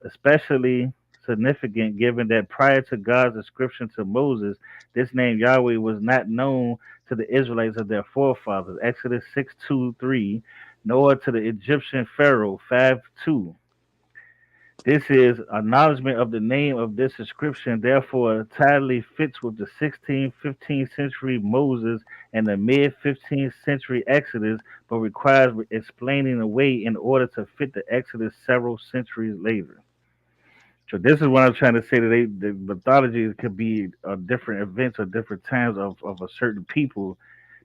A: especially significant given that prior to God's inscription to Moses, this name Yahweh was not known to the Israelites of their forefathers. Exodus 6:2-3, nor to the Egyptian Pharaoh 5:2. This is acknowledgement of the name of this inscription, therefore tidily fits with the 16th, 15th century Moses and the mid 15th century Exodus, but requires explaining away in order to fit the Exodus several centuries later. So this is what I'm trying to say that the mythology could be different events or different times of a certain people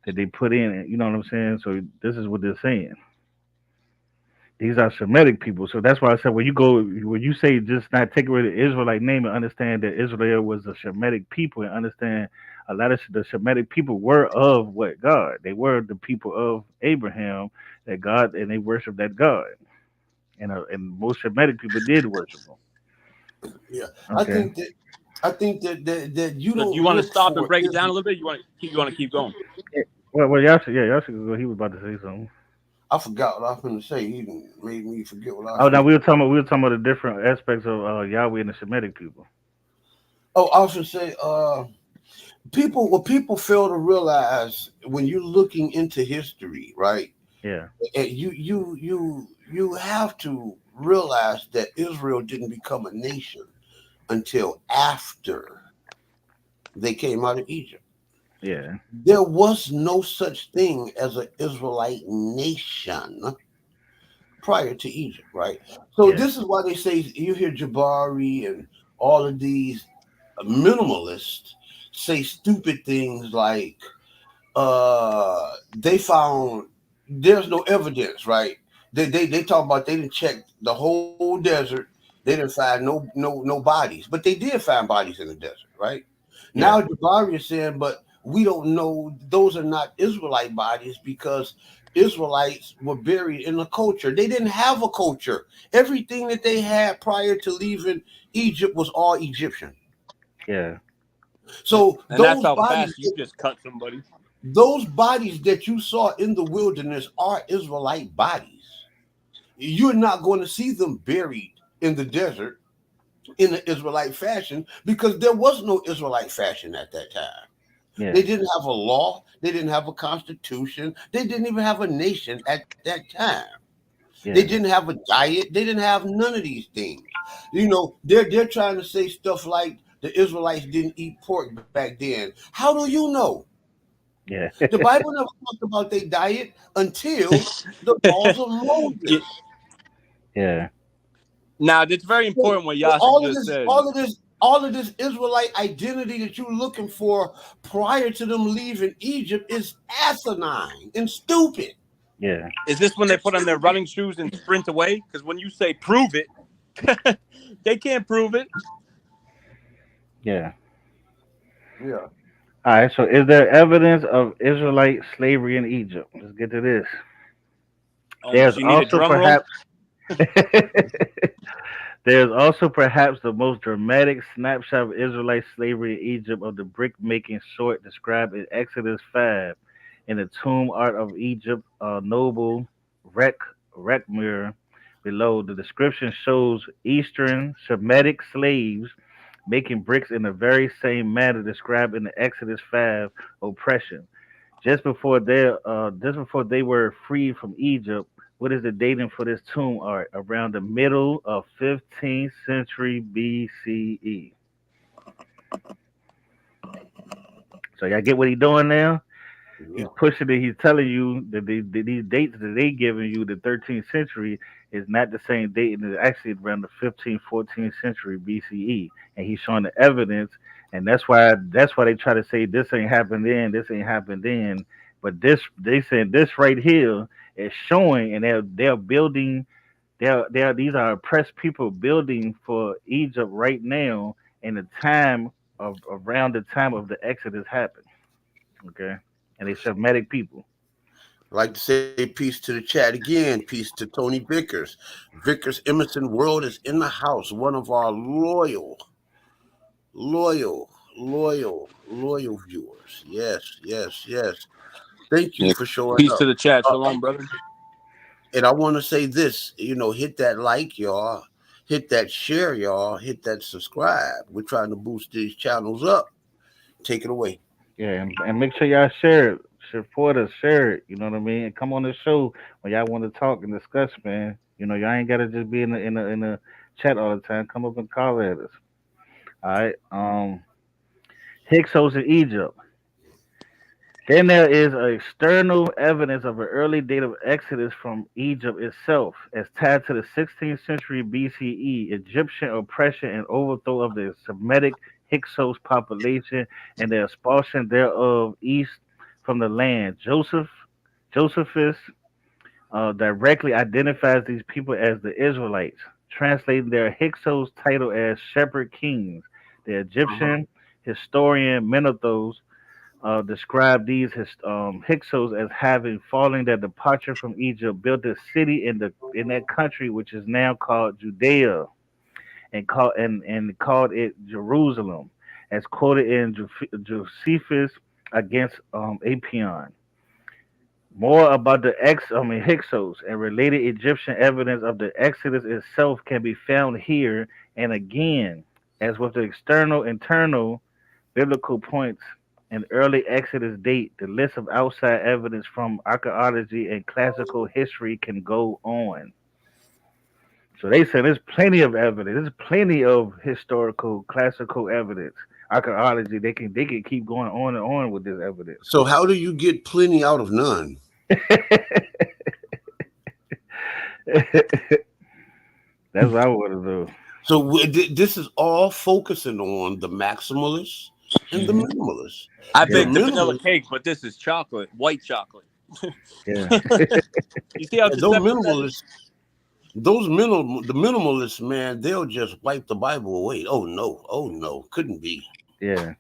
A: that they put in. You know what I'm saying? So this is what they're saying. These are Semitic people. So that's why I said when you say just not take away the Israelite name and understand that Israel was a Shemitic people and understand a lot of the Shemitic people were of what God. They were the people of Abraham that God and they worshiped that God. And most Shemitic people did worship him.
C: Yeah, I
A: Okay.
C: think that that you
B: So do you
C: don't
B: want to
C: look
B: stop and
C: for
B: break it down a
C: Israel.
B: little bit? You want to keep going?
A: Yeah. Well, y'all should, yeah, y'all should go. He was about to say something.
C: I forgot what I was going to say. He made me forget what I was
A: Oh, now
C: going to.
A: we were talking about the different aspects of Yahweh and the Shemitic people.
C: Oh, I was going to say, what people fail to realize when you're looking into history, right?
A: Yeah,
C: You have to realize that Israel didn't become a nation until after they came out of Egypt.
A: yeah,
C: There was no such thing as an Israelite nation prior to Egypt, right? So
A: yeah,
C: this is why they say you hear Jabari and all of these minimalists say stupid things like they found there's no evidence, right? They talk about they didn't check the whole desert. They didn't find no bodies, but they did find bodies in the desert, right?
A: yeah,
C: Now Jabari is saying, but we don't know those are not Israelite bodies because Israelites were buried in a culture. They didn't have a culture. Everything that they had prior to leaving Egypt was all Egyptian.
A: yeah,
C: So
B: And that's how fast you just cut somebody.
C: those bodies that you saw in the wilderness are Israelite bodies. You're not going to see them buried in the desert in the Israelite fashion because there was no Israelite fashion at that time. They
A: yeah,
C: didn't have a law, they didn't have a constitution, they didn't even have a nation at that time. They
A: yeah,
C: didn't have a diet, they didn't have none of these things. You know, they're trying to say stuff like the Israelites didn't eat pork back then. How do you know?
A: yeah,
C: The Bible never talked about their diet until the laws of
B: Yeah.
C: Moses.
A: yeah,
B: Now, it's very
C: So,
B: important what
C: so
B: Yasha just said.
C: all of this Israelite identity that you're looking for prior to them leaving Egypt is asinine and stupid.
A: yeah,
B: Is this when they put on their running shoes and sprint away? Because when you say prove it, they can't prove it.
A: yeah.
C: Yeah.
A: All right. So, is there evidence of Israelite slavery in Egypt? Let's get to this.
B: Oh,
A: There's
B: you need a
A: also
B: drum roll?
A: perhaps there's also perhaps the most dramatic snapshot of Israelite slavery in Egypt of the brick making sort described in Exodus 5 in the tomb art of Egypt, noble Rek Rekmir below. The description shows Eastern Semitic slaves making bricks in the very same manner described in the Exodus 5 oppression. Just before they were freed from Egypt. What is the dating for this tomb art? Around the middle of 15th century BCE. So y'all get what he's doing now? He's
C: Yeah.
A: pushing it. He's telling you that these dates that they giving you, the 13th century, is not the same date, and it's actually around the 15th, 14th century BCE. And he's showing the evidence, and that's why they try to say this ain't happened then, this ain't happened then. But this they said this right here is showing, and they're building. They're these are oppressed people building for Egypt right now in the time of around the time of the Exodus happened. Okay, and they Semitic people.
C: I'd like to say peace to the chat again. Peace to Tony Vickers. Vickers Emerson World is in the house. One of our loyal, loyal viewers. Yes, yes, yes. Thank you
B: Yeah.
C: for showing
B: Peace
C: up.
B: to the chat.
C: Uh,
B: Shalom, brother.
C: and I want to say this, hit that like, y'all. Hit that share, y'all. Hit that subscribe. We're trying to boost these channels up. Take it away.
A: Yeah, and make sure y'all share it, support us, share it. You know what I mean? And come on the show when y'all want to talk and discuss, man. Y'all ain't gotta just be in the chat all the time. Come up and call at us. All right. Hyksos in Egypt. Then there is external evidence of an early date of Exodus from Egypt itself, as tied to the 16th century BCE, Egyptian oppression and overthrow of the Semitic Hyksos population and the expulsion thereof east from the land. Josephus directly identifies these people as the Israelites, translating their Hyksos title as shepherd kings. The Egyptian historian Menethos described these Hyksos as having, following their departure from Egypt, built a city in that country which is now called Judea, and called it Jerusalem, as quoted in Josephus against Apion. More about Hyksos and related Egyptian evidence of the Exodus itself can be found here, and again, as with the internal biblical points and early Exodus date, the list of outside evidence from archaeology and classical history can go on. So they say there's plenty of evidence. There's plenty of historical, classical evidence. Archaeology, they can keep going on and on with this evidence.
C: So how do you get plenty out of none?
A: That's what I want to do.
C: So this is all focusing on the maximalists and the
A: Mhm.
C: minimalists.
B: I
C: The
B: baked the vanilla
C: minimalists,
B: cake, but this is chocolate, white chocolate.
A: Yeah.
B: You see how
C: yeah, those
B: deceptive that is?
C: minimalists, the minimalists, man, they'll just wipe the Bible away. Oh no, couldn't be.
A: Yeah.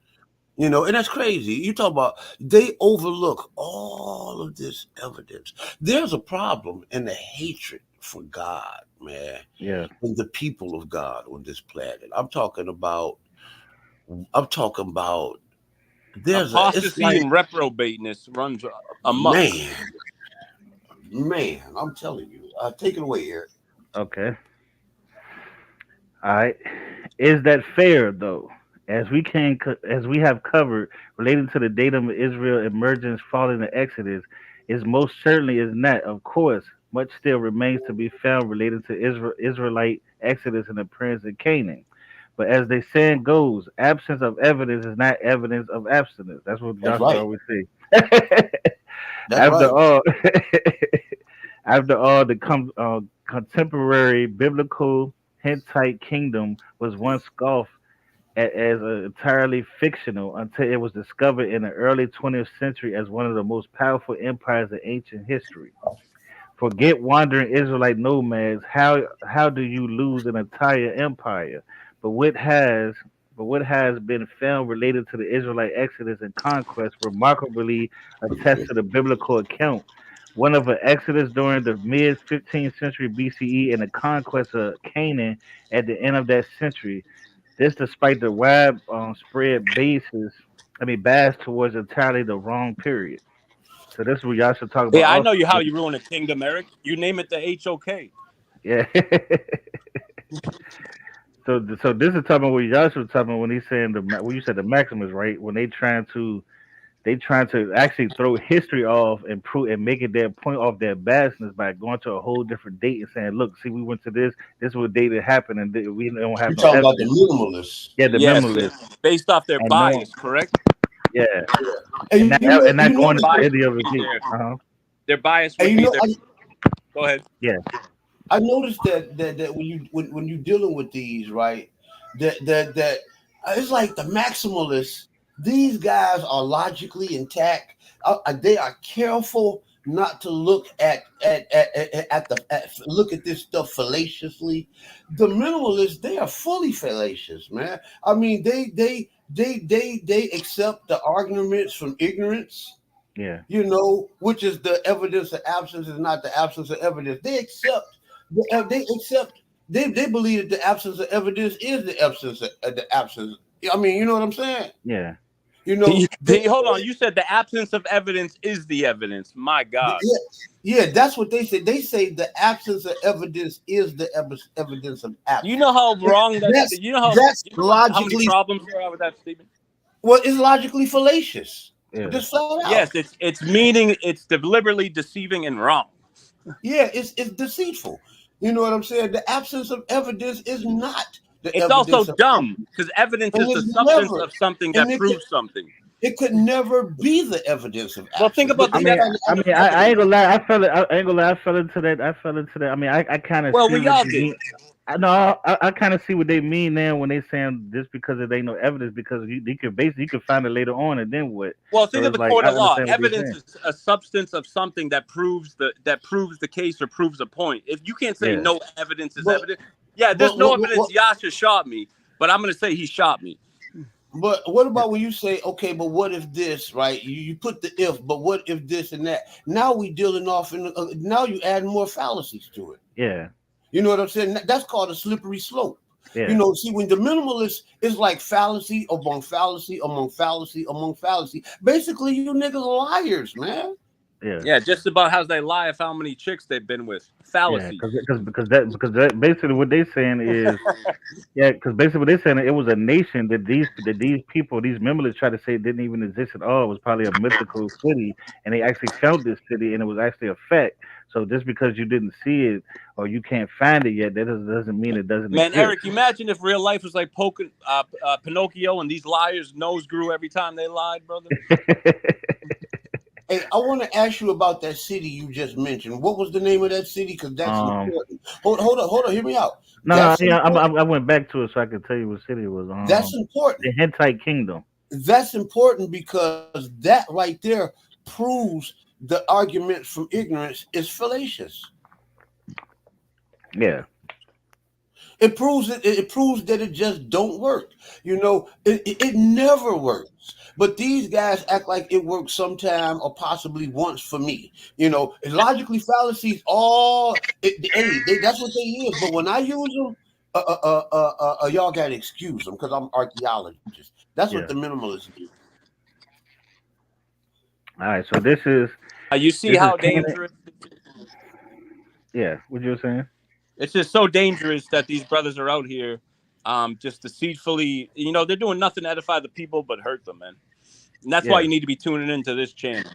C: And that's crazy. You talk about they overlook all of this evidence. There's a problem in the hatred for God, man,
A: Yeah.
C: and the people of God on this planet. I'm talking about it's
B: Apostasy
C: like,
B: and reprobateness runs amok.
C: man, I'm telling you. Take it away, Eric.
A: Okay. All right. Is that fair though? As we have covered, relating to the datum of Israel emergence following the Exodus, is most certainly is not. Of course, much still remains to be found related to Israelite Exodus and appearance in Canaan. But as the saying goes, absence of evidence is not evidence of abstinence. That's what
C: That's
A: Joshua
C: right.
A: always say.
C: That's
A: After
C: right.
A: all, after all, the contemporary biblical Hittite kingdom was once scoffed at as entirely fictional until it was discovered in the early 20th century as one of the most powerful empires in ancient history. Forget wandering Israelite nomads. How do you lose an entire empire? But what has been found related to the Israelite exodus and conquest remarkably attests to the biblical account. One of an exodus during the mid 15th century BCE and the conquest of Canaan at the end of that century. This despite the wide spread bias towards entirely the wrong period. So this is what y'all should talk about
B: Yeah, I know
A: also.
B: you how you ruin a kingdom, Eric. You name it the HOK.
A: Yeah. So this is talking about what Joshua was talking about when he's saying when you said the Maximus, right? When they trying to actually throw history off and prove and make it their point off their badness by going to a whole different date and saying, look, see, we went to this. This was the date it happened, and we don't have
C: You're
A: no
C: talking about the
A: evidence.
C: minimalists.
A: Yeah, the
B: Yes,
A: memo list
B: based off their
A: and no,
B: bias, correct?
A: yeah, and
C: And
A: not
C: you know,
A: and not
C: you know,
A: going
B: Their
A: into
B: bias
A: any
B: would
A: other
B: be
A: date.
B: their
A: Uh huh.
B: their bias
C: and
B: would
C: you
B: be
C: know,
B: their. Go ahead.
A: Yeah.
C: I noticed that when you're dealing with these, right, that it's like the maximalists. These guys are logically intact. They are careful not to look look at this stuff fallaciously. The minimalists, they are fully fallacious, man. I mean, they accept the arguments from ignorance.
A: Yeah.
C: Which is the evidence of absence is not the absence of evidence. They accept, they believe that the absence of evidence is the absence of the absence. I mean, you know what I'm saying?
A: Yeah.
B: Hold on. You said the absence of evidence is the evidence. My God.
C: Yeah, yeah, that's what they say. They say the absence of evidence is the evidence of
B: Do you know
C: absence.
B: how wrong that?
C: That's
B: You know
C: that's
B: how many
C: logically
B: problems there are with that statement?
C: well, it's logically fallacious.
A: Yeah.
C: Just flat out.
B: Yes, it's meaning it's deliberately deceiving and wrong.
C: Yeah, it's deceitful. You know what I'm saying? The absence of evidence is not the
B: It's also
C: evidence of
B: dumb
C: evidence.
B: because evidence
C: And
B: is the
C: it's
B: substance
C: never,
B: of something
C: and
B: that proves something.
C: it could never be the evidence of
B: Well, think
C: absence.
B: about
C: But
A: I
C: they
B: the
A: mean,
C: try to
A: I
C: add
A: mean, I ain't
C: evidence.
A: gonna lie. I ain't gonna lie. I fell into that. I mean, I kind of
B: well,
A: see
B: we
A: what
B: all
A: they
B: did.
A: mean. I know. I kind of see what they mean now when they saying just because there ain't no evidence because you could find it later on and then what?
B: Well,
A: So
B: think of
A: it's
B: the
A: like
B: court
A: I
B: of law.
A: understand what they're
B: Evidence
A: saying.
B: is a substance of something that proves the case or proves a point. If you can't say
A: Yeah.
B: no evidence is
C: But
B: evidence, yeah, there's
C: but
B: no evidence Yasha shot me, but I'm gonna say he shot me.
C: but what about when you say, okay, but what if this, right? You put the if, but what if this and that? Now we dealing off in now you add more fallacies to it.
A: Yeah.
C: You know what I'm saying? That's called a slippery slope.
A: Yeah.
C: See, when the minimalist is like fallacy among fallacy among fallacy among fallacy, basically you niggas liars, man.
A: Yeah.
B: Yeah, just about how they lie of how many chicks they've been with.
A: Yeah.
B: Fallacy.
A: Because that basically what they saying is yeah, because basically what they're saying it was a nation that these people, these members try to say didn't even exist at all. It was probably a mythical city, and they actually found this city, and it was actually a fact. So just because you didn't see it or you can't find it yet, that doesn't mean it doesn't
B: Man,
A: exist.
B: Eric, imagine if real life was like Pinocchio and these liars' nose grew every time they lied, brother.
C: Hey, I want to ask you about that city you just mentioned. What was the name of that city? Because that's
A: um,
C: important. Hold on. Hear me out.
A: no,
C: That's
A: yeah,
C: important.
A: I went back to it so I could tell you what city it was.
C: That's important.
A: The Hittite Kingdom.
C: That's important because that right there proves the argument from ignorance is fallacious.
A: Yeah,
C: It proves it proves that it just don't work. It never works. But these guys act like it works sometime or possibly once for me. Logically fallacies. That's what they is. But when I use them, y'all gotta excuse them because I'm archaeologist. That's what
A: yeah.
C: the minimalists do.
A: All right, so
B: You see
A: this is
B: how
A: Canaan.
B: dangerous.
A: Yeah, what you were saying?
B: It's just so dangerous that these brothers are out here, just deceitfully. They're doing nothing to edify the people but hurt them, man. And that's why
A: Yeah,
B: you need to be tuning into this channel.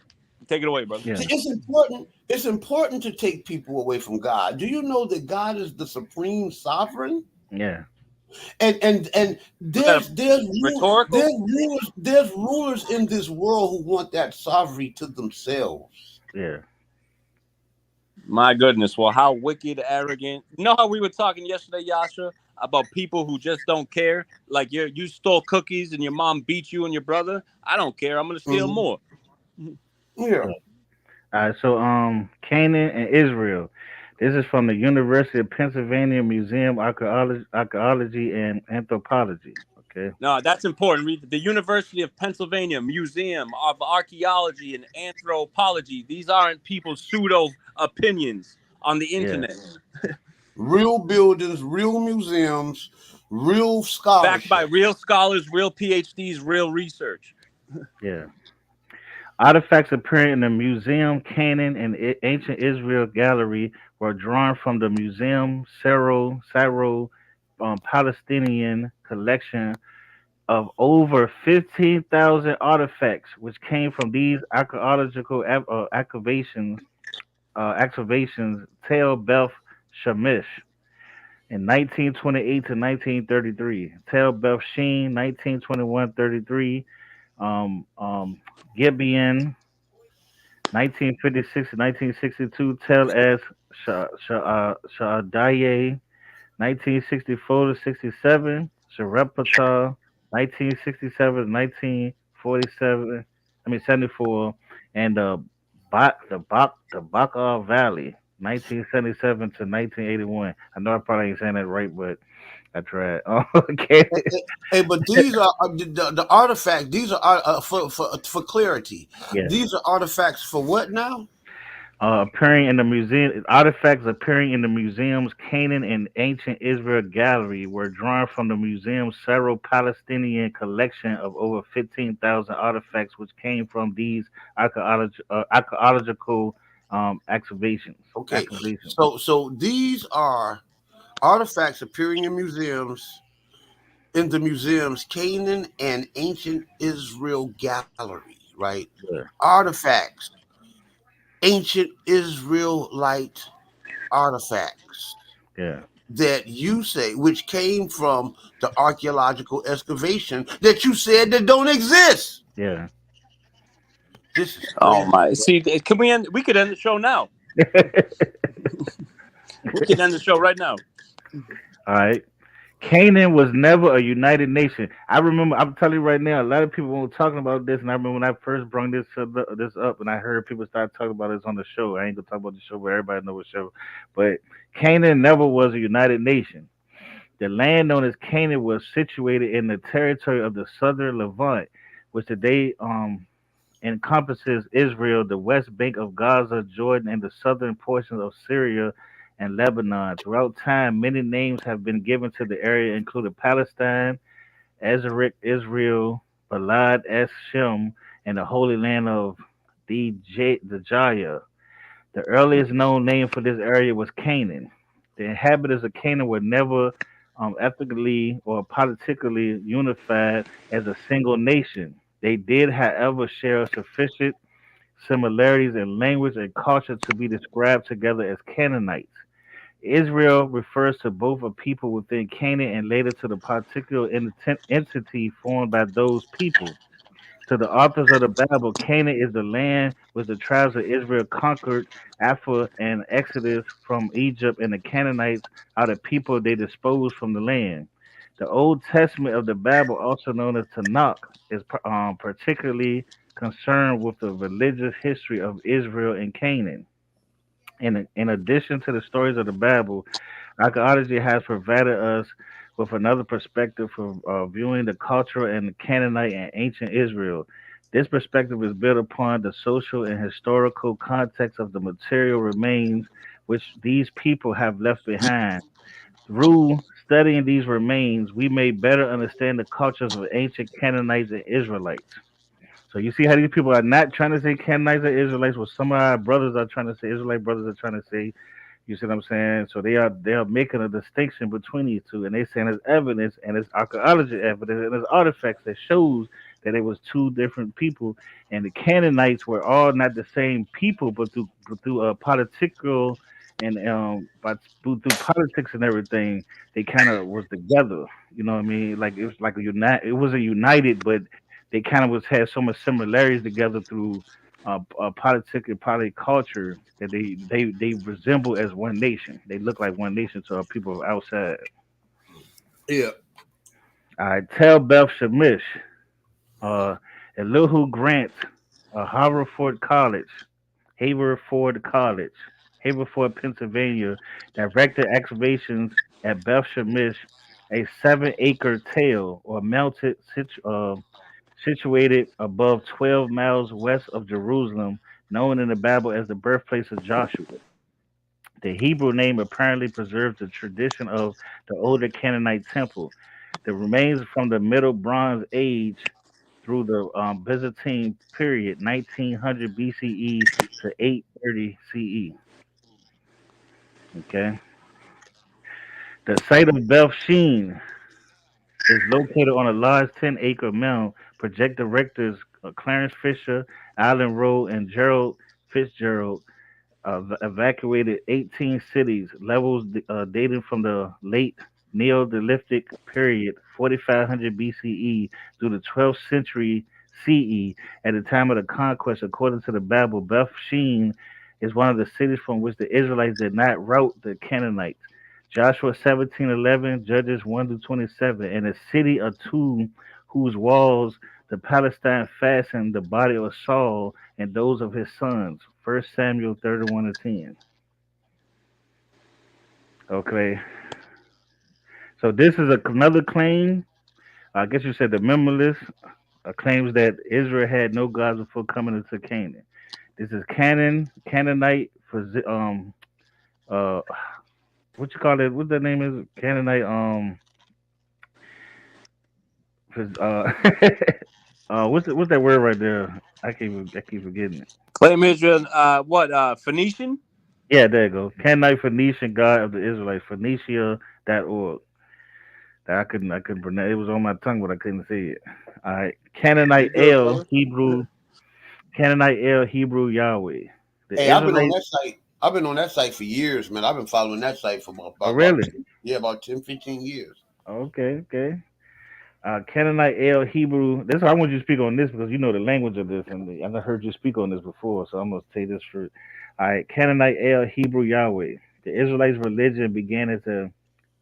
B: Take it away, brother.
A: yeah,
C: See, it's important. It's important to take people away from God. Do you know that God is the supreme sovereign?
A: yeah,
C: And
B: Was that a rhetorical?
C: there's rulers in this world who want that sovereignty to themselves.
A: yeah,
B: My goodness. Well, how wicked, arrogant. You know how we were talking yesterday, Yasha, about people who just don't care? Like you stole cookies and your mom beat you and your brother. I don't care. I'm going to steal
C: Mhm.
B: more.
C: Yeah.
A: yeah. All right, so Canaan and Israel. This is from the University of Pennsylvania Museum of Archaeology and Anthropology. Okay.
B: No, that's important. Read the University of Pennsylvania Museum of Archaeology and Anthropology. These aren't people's pseudo opinions on the
A: Yeah,
B: internet.
C: Real buildings, real museums, real
B: Backed by
C: scholarship.
B: real scholars, real PhDs, real research.
A: yeah. Artifacts appearing in the Museum Canaan and Ancient Israel Gallery were drawn from the Museum Syro Palestinian collection of over 15,000 artifacts, which came from these archaeological excavations, Tel Beth Shemesh in 1928 to 1933, Tel Beth Sheen 1921-33, Gibeon 1956 to 1962, Tel S. Shadaye 1964 to 67, Sharepata 1967 to 1947, 74, and the Baca Valley 1977 to 1981. I know I probably ain't saying that right, but That's right. Oh, okay.
C: Hey, but these are the artifacts. These are for clarity.
A: Yeah.
C: These are artifacts for what now?
A: Appearing in the museum, artifacts appearing in the museum's Canaan and Ancient Israel gallery were drawn from the museum's several Palestinian collection of over 15,000 artifacts, which came from these archaeological excavations.
C: Okay,
A: Excavations.
C: so these are artifacts appearing in the museum's Canaan and Ancient Israel gallery, right?
A: Yeah,
C: Artifacts, ancient Israelite artifacts
A: yeah,
C: that you say, which came from the archaeological excavation that you said that don't exist.
A: yeah.
C: This is
B: Oh
C: crazy.
B: my! See, can we end? We could end the show now. We can end the show right now.
A: All right. Canaan was never a united nation. I remember. I'm telling you right now. A lot of people were talking about this, and I remember when I first brought this up, and I heard people start talking about this on the show. I ain't gonna talk about the show, but everybody knows the show. But Canaan never was a united nation. The land known as Canaan was situated in the territory of the southern Levant, which today encompasses Israel, the west bank of Gaza, Jordan, and the southern portions of Syria and Lebanon. Throughout time, many names have been given to the area, including Palestine, Ezeric, Israel, Balad, Shem, and the Holy Land of the Jaya. The earliest known name for this area was Canaan. The inhabitants of Canaan were never ethnically or politically unified as a single nation. They did, however, share sufficient similarities in language and culture to be described together as Canaanites. Israel refers to both a people within Canaan and later to the particular entity formed by those people. To the authors of the Bible, Canaan is the land which the tribes of Israel conquered after an exodus from Egypt, and the Canaanites are the people they disposed from the land. The Old Testament of the Bible, also known as Tanakh, is particularly concerned with the religious history of Israel and Canaan. In addition to the stories of the Bible, archaeology has provided us with another perspective for viewing the cultural and Canaanite and ancient Israel. This perspective is built upon the social and historical context of the material remains which these people have left behind. Through studying these remains, we may better understand the cultures of ancient Canaanites and Israelites. So you see how these people are not trying to say Canaanites or Israelites, what some of our brothers are trying to say, Israelite brothers are trying to say. You see what I'm saying? So they are making a distinction between these two, and they saying there's evidence and there's archaeology evidence and there's artifacts that shows that it was two different people, and the Canaanites were all not the same people, but through political and through politics and everything, they kind of was together. You know what I mean? Like it was like a unite. It wasn't united, but they kind of was had so much similarities together through politics and culture that they resemble as one nation. They look like one nation to our people outside.
C: Yeah.
A: I tell Beth Shemish, uh, Elihu Grant, Haverford College, Haverford College, Haverford, Pennsylvania, directed excavations at Beth Shemesh, a 7-acre tail or mounted situated above 12 miles west of Jerusalem, known in the Bible as the birthplace of Joshua. The Hebrew name apparently preserves the tradition of the older Canaanite temple. The remains from the Middle Bronze Age through the Byzantine period, 1900 BCE to 830 CE. Okay. The site of Beth Sheen is located on a large 10-acre mound. Project directors Clarence Fisher, Alan Rowe, and Gerald Fitzgerald evacuated 18 cities, levels dating from the late Neolithic period, 4500 BCE, through the 12th century CE. At the time of the conquest, according to the Bible, Beth Shean is one of the cities from which the Israelites did not rout the Canaanites. Joshua 17:11, Judges 1 to 27, and a city or two whose walls the Palestine fastened the body of Saul and those of his sons. 1 Samuel 31 and 10. Okay. So this is another claim. I guess you said the memorless claims that Israel had no gods before coming into Canaan. This is Canaanite for uh what you call it? What that name is? Canaanite for, what's that word right there? I keep forgetting it.
B: Claim Israel. What? Phoenician.
A: Yeah, there you go. Canaanite Phoenician God of the Israelites, Phoenicia.org. That I couldn't pronounce. It was on my tongue, but I couldn't say it. All right,
B: You good, brother?
A: Canaanite El Hebrew Yahweh. The
C: Hey, I've been on
A: Israelites.
C: that site. I've been on that site for years, man. I've been following that site for
A: Oh,
C: about
A: really?
C: about 10, 15 years.
A: Okay, okay. Canaanite El Hebrew. This I want you to speak on this because you know the language of this, and I heard you speak on this before, so I'm gonna say this for. All right, Canaanite El Hebrew Yahweh. The Israelites' religion began as a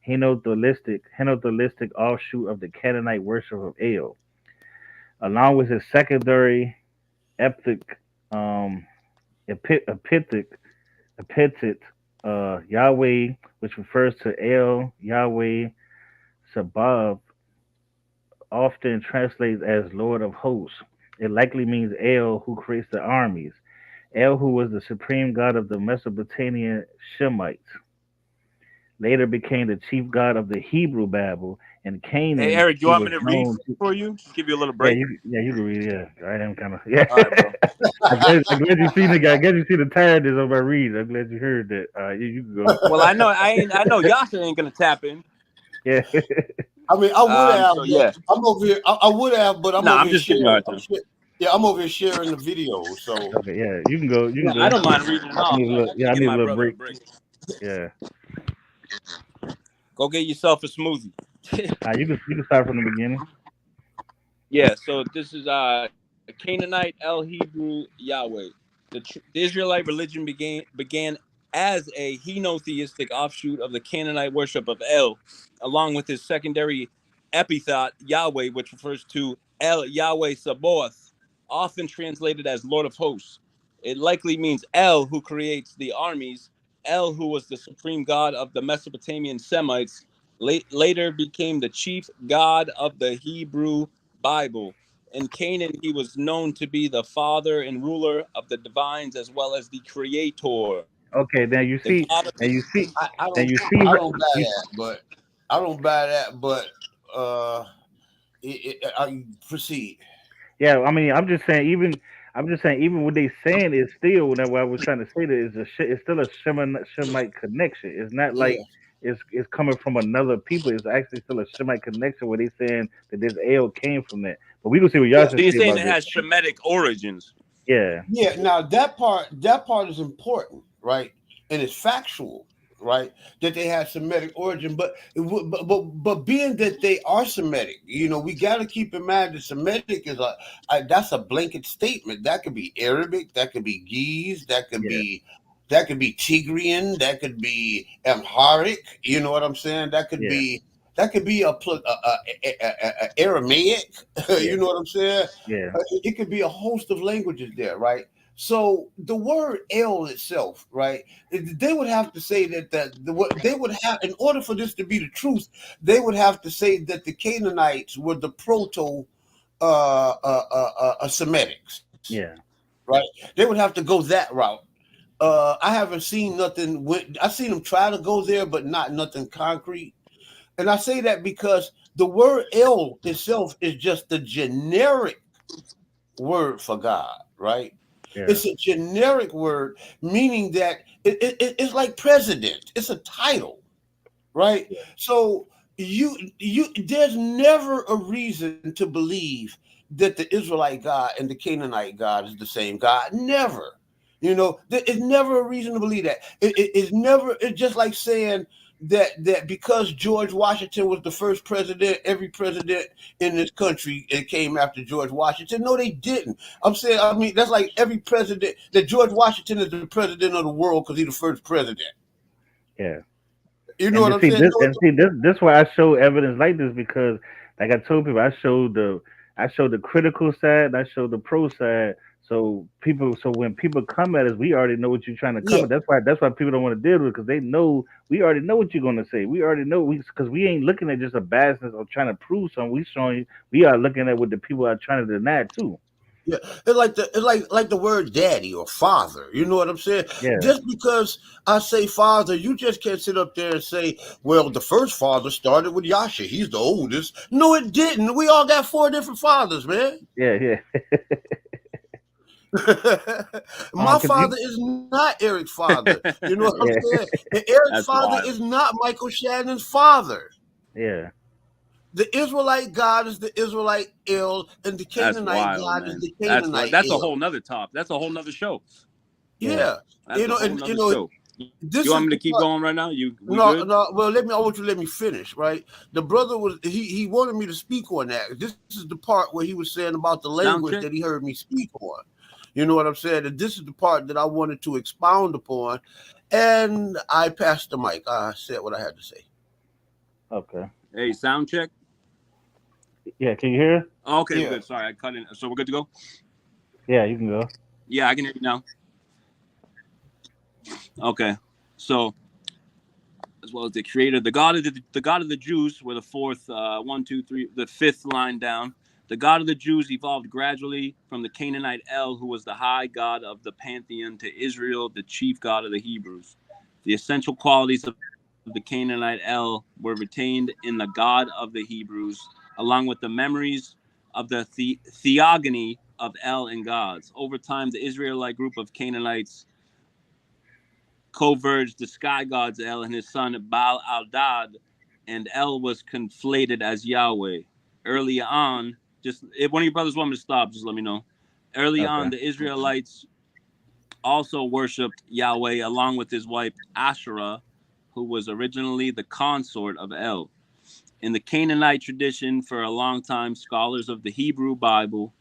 A: henotheistic offshoot of the Canaanite worship of El, along with his secondary epithet, um, epithet, epithet, Yahweh, which refers to El Yahweh Sabaoth, often translates as Lord of Hosts. It likely means El, who creates the armies. El, who was the supreme god of the Mesopotamian Shemites, later became the chief god of the Hebrew Babel. In
B: Hey,
A: Canaan,
B: Eric, you
A: he
B: want
A: was
B: me to read
A: known to.
B: for you? Just give you a little
A: Yeah,
B: break.
A: you can read. Yeah, I am kind of. Yeah,
B: All right, bro.
A: I glad you see the. I guess you see the tiredness of my read. I'm glad you heard that. You can go.
B: Well, I know I know Yasha ain't gonna tap in.
A: Yeah,
C: I mean, I would have,
B: So
C: but
B: yeah.
C: I'm over here. I would have, but I'm
B: Nah,
C: over
B: I'm
C: here
B: just giving you a
C: sharing.
B: hard time.
C: Yeah, I'm over here sharing the video. So
A: okay, yeah, you can go. You can
B: No, I
A: go.
B: don't mind reading it
A: I
B: off.
A: need a little.
B: I
A: Yeah,
B: just
A: I
B: give
A: need a
B: my
A: little
B: brother a
A: break.
B: break.
A: Yeah,
B: Go get yourself a smoothie.
A: you can start from the beginning.
B: Yeah, so this is Canaanite El Hebrew Yahweh. The Israelite religion began as a henotheistic offshoot of the Canaanite worship of El, along with his secondary epithet Yahweh, which refers to El Yahweh Sabaoth, often translated as Lord of Hosts. It likely means El, who creates the armies. El, who was the supreme god of the Mesopotamian Semites, later became the chief god of the Hebrew Bible. In Canaan, he was known to be the father and ruler of the divines as well as the creator.
A: Okay, now
B: The
A: you
B: god
A: see.
B: of
A: Now you see.
C: I
A: Now
C: don't
A: you see.
C: I don't buy
A: You,
C: that, but I don't buy that. But uh, I proceed.
A: yeah, I mean, I'm just saying, even what they saying is still. That what I was trying to say that is it's still a Shemite connection. It's not
C: Yeah,
A: like it's coming from another people. It's actually still a Shemite connection where they saying that this ale came from that. But we gonna see what y'all
C: yeah,
A: should
B: So you're
A: say
B: saying
A: about
B: it
A: this.
B: has Shemitic origins.
A: Yeah,
C: yeah. Now that part is important, right? And it's factual, right? That they have Semitic origin, but being that they are Semitic, we got to keep in mind that Semitic is that's a blanket statement. That could be Arabic, that could be Ge'ez,
A: yeah,
C: that could be Tigrian, that could be Amharic. You know what I'm saying?
A: yeah,
C: That could be Aramaic.
A: yeah,
C: You know what I'm saying?
A: yeah.
C: It could be a host of languages there, right? So the word El itself, right? They would have to say what they would have in order for this to be the truth. They would have to say that the Canaanites were the proto Semitics,
A: Yeah.
C: right? They would have to go that route. I haven't seen nothing. I've seen them try to go there, but not nothing concrete. And I say that because the word El itself is just the generic word for God, right?
A: Yeah.
C: It's a generic word, meaning that it's like president. It's a title, right? So you there's never a reason to believe that the Israelite God and the Canaanite God is the same God. Never. There's never a reason to believe that. It's never. It's just like saying that because George Washington was the first president, every president in this country it came after George Washington. No, they didn't. I'm saying. I mean, that's like every president that George Washington is the president of the world because he's the first president.
A: Yeah.
C: You know
A: And
C: what
A: to
C: I'm
A: see
C: saying?
A: this,
C: No,
A: and see this why I show evidence like this because, like I told people, I showed the critical side, and I showed the pro side. So when people come at us, we already know what you're trying to come
C: Yeah,
A: at. That's why people don't want to deal with it because they know we already know what you're gonna say. We already know because we ain't looking at just a badness or trying to prove something. We showing you we are looking at what the people are trying to deny too.
C: yeah. It's like the word daddy or father. You know what I'm saying?
A: Yeah,
C: Just because I say father, you just can't sit up there and say, well, the first father started with Yasha. He's the oldest. No, it didn't. We all got 4 different fathers, man.
A: yeah.
C: My
A: Cause you
C: father is not Eric's father. You know what I'm
A: yeah
C: saying? And Eric's
B: That's
C: father
B: wild.
C: is not Michael Shannon's father.
A: yeah.
C: The Israelite God is the Israelite Il, and the
B: That's
C: Canaanite
B: wild,
C: God is
B: man.
C: the
B: That's what.
C: Canaanite
B: That's a
C: Il.
B: whole nother top. That's a whole nother show.
A: Yeah.
C: Yeah,
B: That's a whole
C: and
B: nother show. You
C: this
B: want
C: is
B: me to
C: the
B: keep
C: part.
B: going right now? We
C: No,
B: good?
C: no. Well, I want you to let me finish. Right, the brother was he wanted me to speak on that. This is the part where he was saying about the
B: Sound
C: language
B: check.
C: that he heard me speak on. You know what I'm saying? And this is the part that I wanted to expound upon, and I passed the mic. I said what I had to say.
A: Okay.
B: Hey, sound check.
A: Yeah. Can you hear?
B: Oh, okay, we're
C: Yeah.
B: good. Sorry, I cut in. So we're good to go.
A: Yeah, you can go.
B: Yeah, I can hear you now. Okay, so as well as the creator, the God of the Jews were the fourth, one, two, three, the fifth line down. The God of the Jews evolved gradually from the Canaanite El, who was the high god of the pantheon, to Israel, the chief god of the Hebrews. The essential qualities of the Canaanite El were retained in the God of the Hebrews, along with the memories of the theogony of El and gods. Over time, the Israelite group of Canaanites converged the sky gods El and his son Baal Aldad, and El was conflated as Yahweh. Early on, just if one of your brothers want me to stop, just let me know. Early
A: Okay.
B: on, the Israelites also worshipped Yahweh along with his wife Asherah, who was originally the consort of El. In the Canaanite tradition, for a long time, scholars of the Hebrew Bible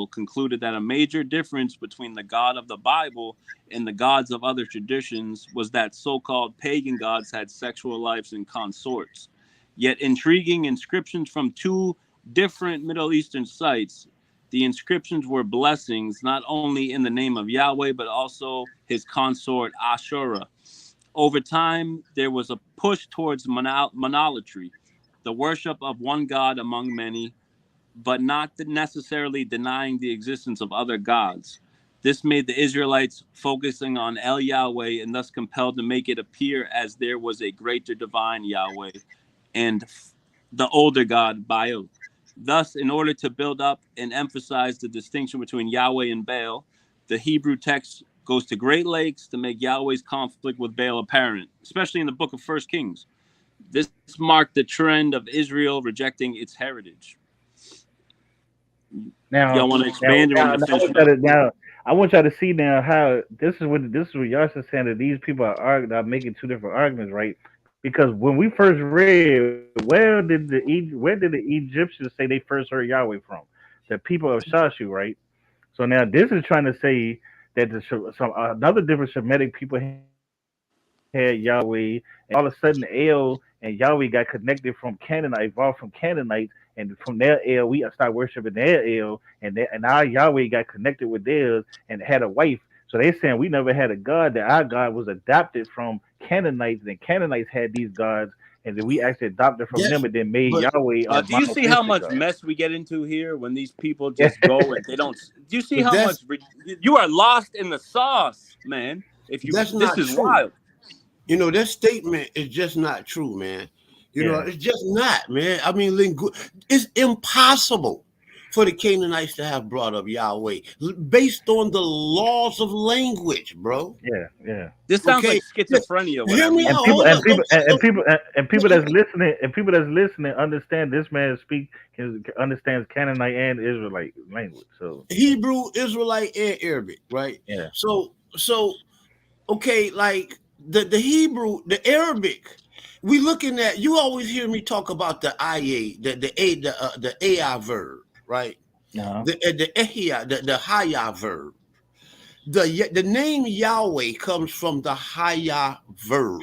B: concluded that a major difference between the God of the Bible and the gods of other traditions was that so-called pagan gods had sexual lives and consorts. Yet intriguing inscriptions from two different Middle Eastern sites, the inscriptions were blessings not only in the name of Yahweh but also his consort Ashura. Over time, there was a push towards monolatry, the worship of one God among many, but not necessarily denying the existence of other gods. This made the Israelites focusing on El Yahweh and thus compelled to make it appear as there was a greater divine Yahweh and the older god Baal. Thus, in order to build up and emphasize the distinction between Yahweh and Baal, the Hebrew text goes to great lengths to make Yahweh's conflict with Baal apparent, especially in the book of First Kings. This marked the trend of Israel rejecting its heritage.
A: Now,
B: Y'all want to expand or want me to
A: now
B: finish it up?
A: I want y'all to see now how this is what y'all saying that these people are making two different arguments, right? Because when we first read, where did the Egyptians say they first heard Yahweh from? The people of Shashu, right? So now this is trying to say that some another different Shemitic people had Yahweh, and all of a sudden El and Yahweh got connected from Canaanite, evolved from Canaanites, and from their El we start worshiping their El, and our Yahweh got connected with theirs and had a wife. So they're saying we never had a God; that our God was adopted from Canaanites, and Canaanites had these gods, and then we actually adopted from
C: Yes,
A: them, and then made
C: but
A: Yahweh a
B: Do you see how
A: monotheistic
B: much
A: God.
B: mess we get into here when these people just go and they don't? Do you see
C: but
B: how
C: that's
B: much you are lost in the sauce, man?
C: that's
B: This
C: not
B: is
C: true.
B: wild.
C: That statement is just not true, man.
A: Yeah.
C: It's just not, man. I mean, it's impossible for the Canaanites to have brought up Yahweh based on the laws of language, bro.
A: Yeah.
B: This sounds
C: Okay,
B: like schizophrenia when I
C: hear me
B: read
C: out.
A: and
B: this.
A: people
C: Hold
A: and
C: up.
A: people and, and
C: Don't-
A: people and people that's listening understand this man understands Canaanite and Israelite language. So
C: Hebrew, Israelite, and Arabic, right?
A: yeah,
C: So okay, like the Hebrew, the Arabic, we looking at. You always hear me talk about the IA, the AI verb, right?
A: no,
C: The ehia, the haya verb. The name Yahweh comes from the haya verb,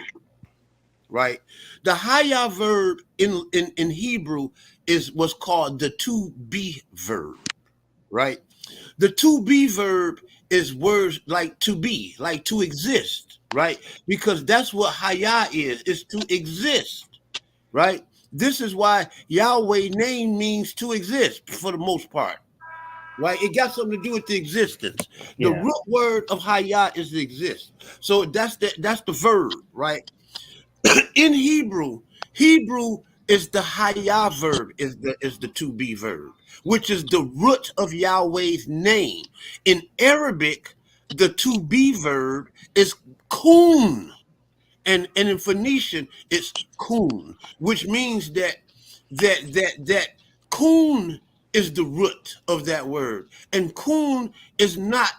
C: right? The haya verb in Hebrew is what's called the to be verb, right? The to be verb is words like to be, like to exist, right? Because that's what haya is to exist, right? This is why Yahweh name means to exist for the most part, right? It got something to do with the existence. The
A: Yeah.
C: root word of haya is to exist. So that's the verb, right? In Hebrew is the haya verb, is the to be verb, which is the root of Yahweh's name. In Arabic, the to be verb is kun, and in Phoenician it's kun, which means that kun is the root of that word, and kun is not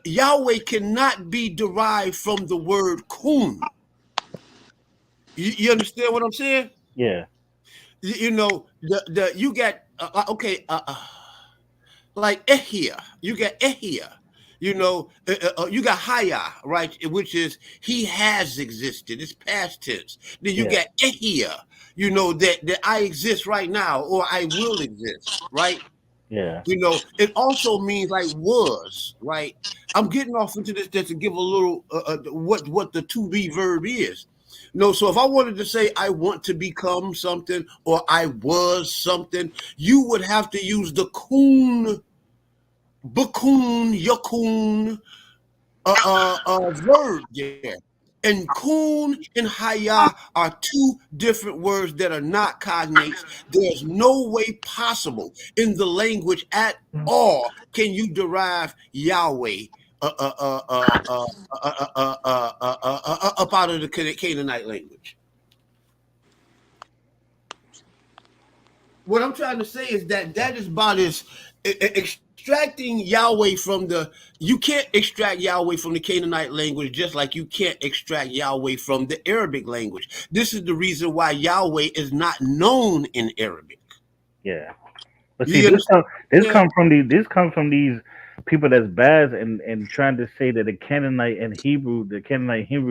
C: Yahweh cannot be derived from the word kun. You understand what I'm saying?
A: Yeah.
C: You know, you got okay, like ehia. You got ehia. You know, you got haya, right? Which is he has existed. It's past tense. Then you got ehia. You know that I exist right now, or I will exist, right?
A: Yeah.
C: You know, it also means like was, right? I'm getting off into this just to give a little what the to be verb is. No, so if I wanted to say I want to become something or I was something, you would have to use the kun, bakun, yakun verb there. And kun and haya are two different words that are not cognates. There's no way possible in the language at all can you derive Yahweh up out of the Canaanite language. What I'm trying to say is that is about as extracting Yahweh from you can't extract Yahweh from the Canaanite language just like you can't extract Yahweh from the Arabic language. This is the reason why Yahweh is not known in Arabic.
A: Yeah. But see, this comes from these people that's bad and trying to say that the Canaanite Hebrew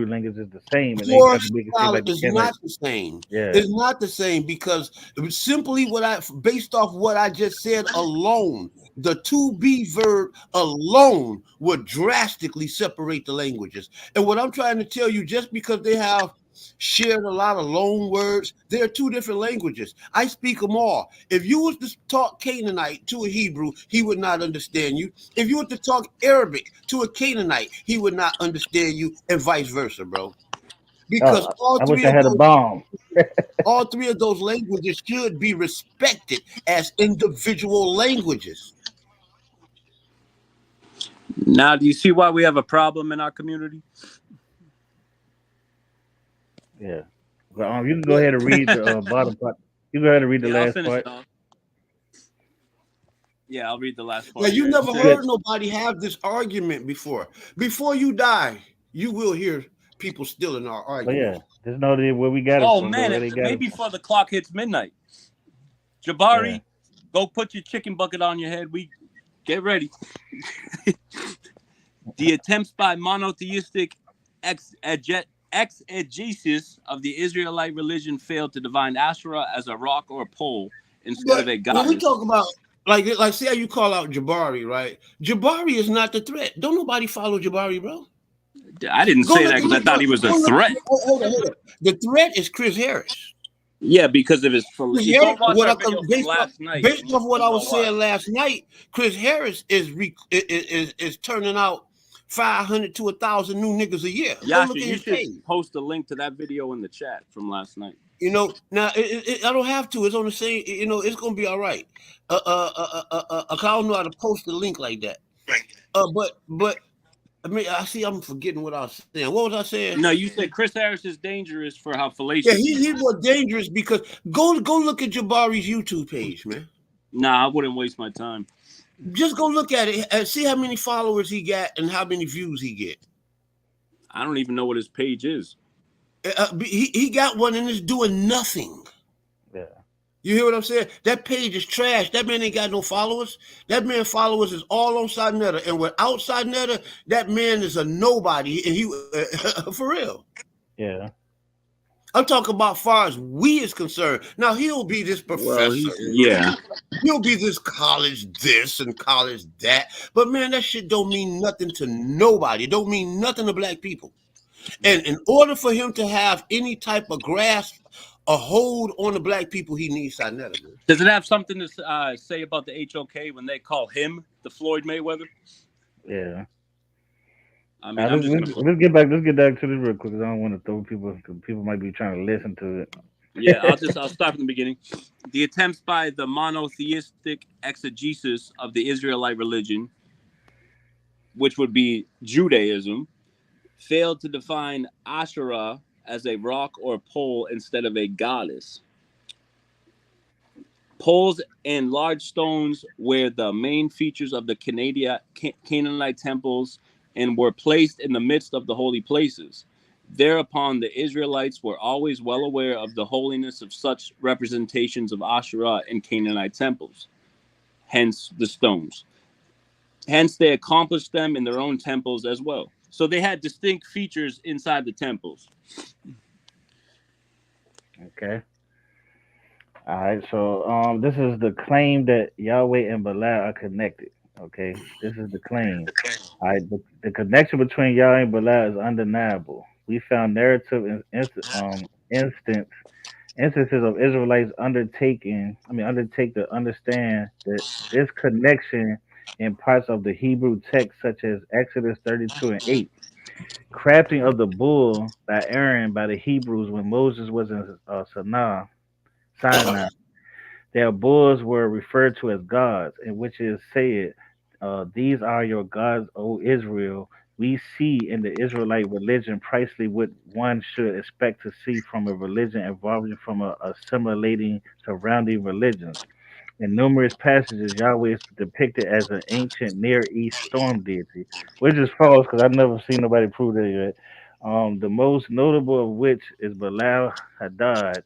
A: language is the same, and they try to make it seem like the
C: it's
A: Canaanite.
C: not the same.
A: Yeah.
C: It's not the same because simply based off what I just said alone, the to be verb alone would drastically separate the languages. And what I'm trying to tell you, just because they have shared a lot of loan words, they're two different languages. I speak them all. If you was to talk Canaanite to a Hebrew, he would not understand you. If you were to talk Arabic to a Canaanite, he would not understand you, and vice versa, bro. Because
A: I wish I had a bomb.
C: all three of those languages should be respected as individual languages.
B: Now, do you see why we have a problem in our community?
A: Yeah. Well, you can go ahead and read the bottom part. You go ahead and read the last part.
B: Yeah, I'll read the last part.
C: Now, you never heard nobody have this argument before. Before you die, you will hear people still in our argument.
A: Oh, yeah. Just know that where we got it
B: from.
A: from.
B: Man, maybe before the clock hits midnight. Jabari, go put your chicken bucket on your head. We get ready. The attempts by monotheistic exegesis of the Israelite religion failed to define Asherah as a rock or a pole instead of a goddess.
C: When we talk about like say how you call out Jabari, right? Jabari is not the threat. Don't nobody follow Jabari, bro.
B: I didn't say that because I thought he was a threat.
C: Hold on. The threat is Chris Harris.
B: Yeah, because of his based off what I
C: was saying last night, Chris Harris is turning out 500 to 1,000 new niggas a year.
B: Yasha, you should post a link to that video in the chat from last night.
C: You know, now I don't have to. It's on the same. You know, it's gonna be all right. I don't know how to post a link like that. But I mean, I'm forgetting what I was saying. What was I saying?
B: No, you said Chris Harris is dangerous for how fallacious.
C: Yeah, he's more dangerous because go look at Jabari's YouTube page, man.
B: Nah, I wouldn't waste my time.
C: Just go look at it and see how many followers he got and how many views he get.
B: I don't even know what his page is.
C: He got one and it's doing nothing.
A: Yeah.
C: You hear what I'm saying? That page is trash. That man ain't got no followers. That man followers is all on Sidnetta. And without Sidnetta, that man is a nobody. And he, for real.
A: Yeah.
C: I'm talking about far as we is concerned. Now, he'll be this professor.
B: Well, yeah.
C: You'll be this and college that. But man, that shit don't mean nothing to nobody. It don't mean nothing to black people. And in order for him to have any type of grasp, a hold on the black people, he needs Sinetta, man.
B: Does it have something to say about the HOK when they call him the Floyd Mayweather?
A: Yeah.
B: I mean, I'm just gonna.
A: Let's get back to this real quick, because I don't want to throw people. People might be trying to listen to it.
B: Yeah, I'll start from the beginning. The attempts by the monotheistic exegesis of the Israelite religion, which would be Judaism, failed to define Asherah as a rock or pole instead of a goddess. Poles and large stones were the main features of the Canaanite temples and were placed in the midst of the holy places. Thereupon, the Israelites were always well aware of the holiness of such representations of Asherah in Canaanite temples, hence the stones. Hence, they accomplished them in their own temples as well. So they had distinct features inside the temples.
A: Okay. All right. So this is the claim that Yahweh and Belial are connected. Okay. This is the claim. All right. The connection between Yahweh and Belial is undeniable. We found narrative instances of Israelites undertake to understand that this connection in parts of the Hebrew text, such as Exodus 32 and 8. Crafting of the bull by Aaron by the Hebrews when Moses was in Sinai. Their bulls were referred to as gods, in which is said, "These are your gods, O Israel." We see in the Israelite religion precisely what one should expect to see from a religion evolving from assimilating surrounding religions. In numerous passages, Yahweh is depicted as an ancient Near East storm deity, which is false because I've never seen nobody prove that yet. The most notable of which is Belial Hadad.